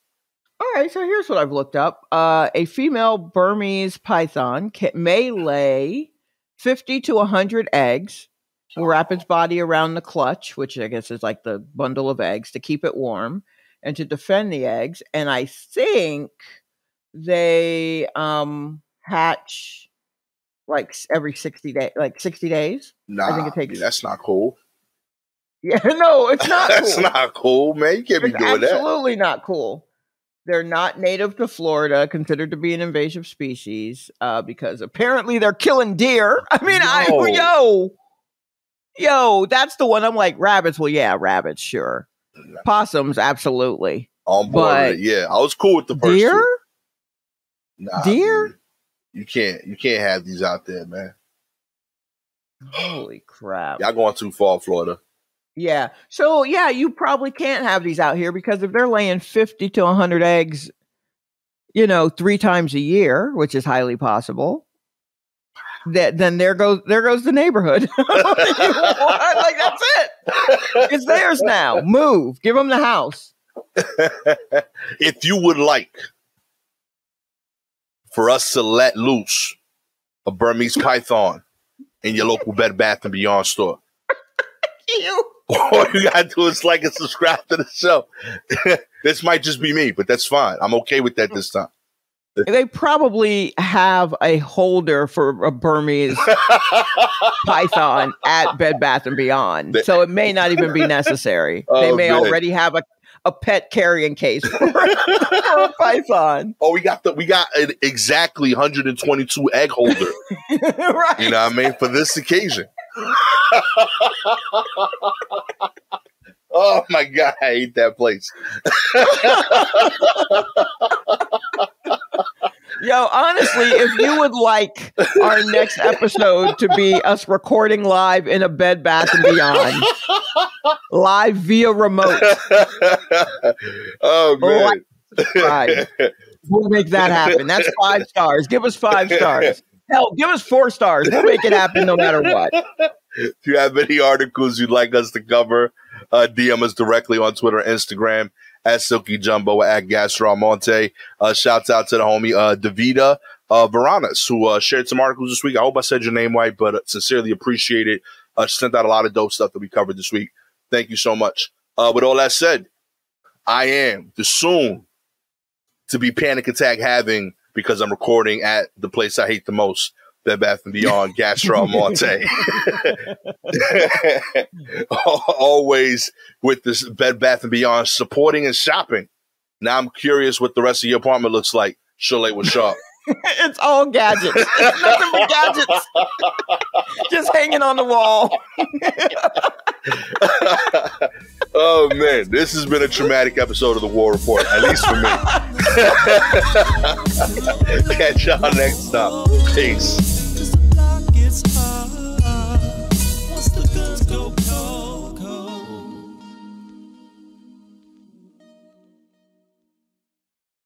All right, so here's what I've looked up. A female Burmese python may lay 50 to 100 eggs. Will wrap its body around the clutch, which I guess is like the bundle of eggs, to keep it warm and to defend the eggs. And I think they hatch like every 60 days, like 60 days. Nah, I think it takes. That's not cool. Yeah, no, it's not That's cool. not cool, man. You can't be doing that. Absolutely not cool. They're not native to Florida, considered to be an invasive species, because apparently they're killing deer. I mean, yo, that's the one. I'm like, rabbits. Well, yeah, rabbits, sure. Possums, absolutely. On board with it, yeah. I was cool with the first deer. 2. Nah, deer? Dude. You can't have these out there, man. Holy crap. Y'all going too far, Florida. Yeah. So, yeah, you probably can't have these out here because if they're laying 50 to 100 eggs, 3 times a year, which is highly possible, then there goes the neighborhood. Like, that's it. It's theirs now. Move. Give them the house. If you would like for us to let loose a Burmese python in your local Bed Bath & Beyond store, All you gotta do is like and subscribe to the show. This might just be me, but that's fine. I'm okay with that this time. They probably have a holder for a Burmese python at Bed Bath & Beyond, so it may not even be necessary. They may already have a pet carrying case for a python. Oh, we got an exactly 122 egg holder. Right. You know what I mean? For this occasion. Oh my God, I hate that place. Yo, honestly, if you would like our next episode to be us recording live in a Bed Bath & Beyond, live via remote. Oh, man. Right. We'll make that happen. That's 5 stars. Give us 5 stars. Hell, give us 4 stars. We'll make it happen no matter what. If you have any articles you'd like us to cover, DM us directly on Twitter and Instagram at Silky Jumbo, at Gastor Almonte. Shouts out to the homie Davida Varanas, who shared some articles this week. I hope I said your name right, but sincerely appreciate it. She sent out a lot of dope stuff that we covered this week. Thank you so much. With all that said, I am the soon to be panic attack having, because I'm recording at the place I hate the most, Bed Bath & Beyond, Gastor Almonte. Always with this Bed Bath & Beyond supporting and shopping. Now I'm curious what the rest of your apartment looks like, Shalewa Sharpe. It's all gadgets. It's nothing but gadgets. Just hanging on the wall. Oh, man. This has been a traumatic episode of The War Report, at least for me. Catch y'all next time. Peace.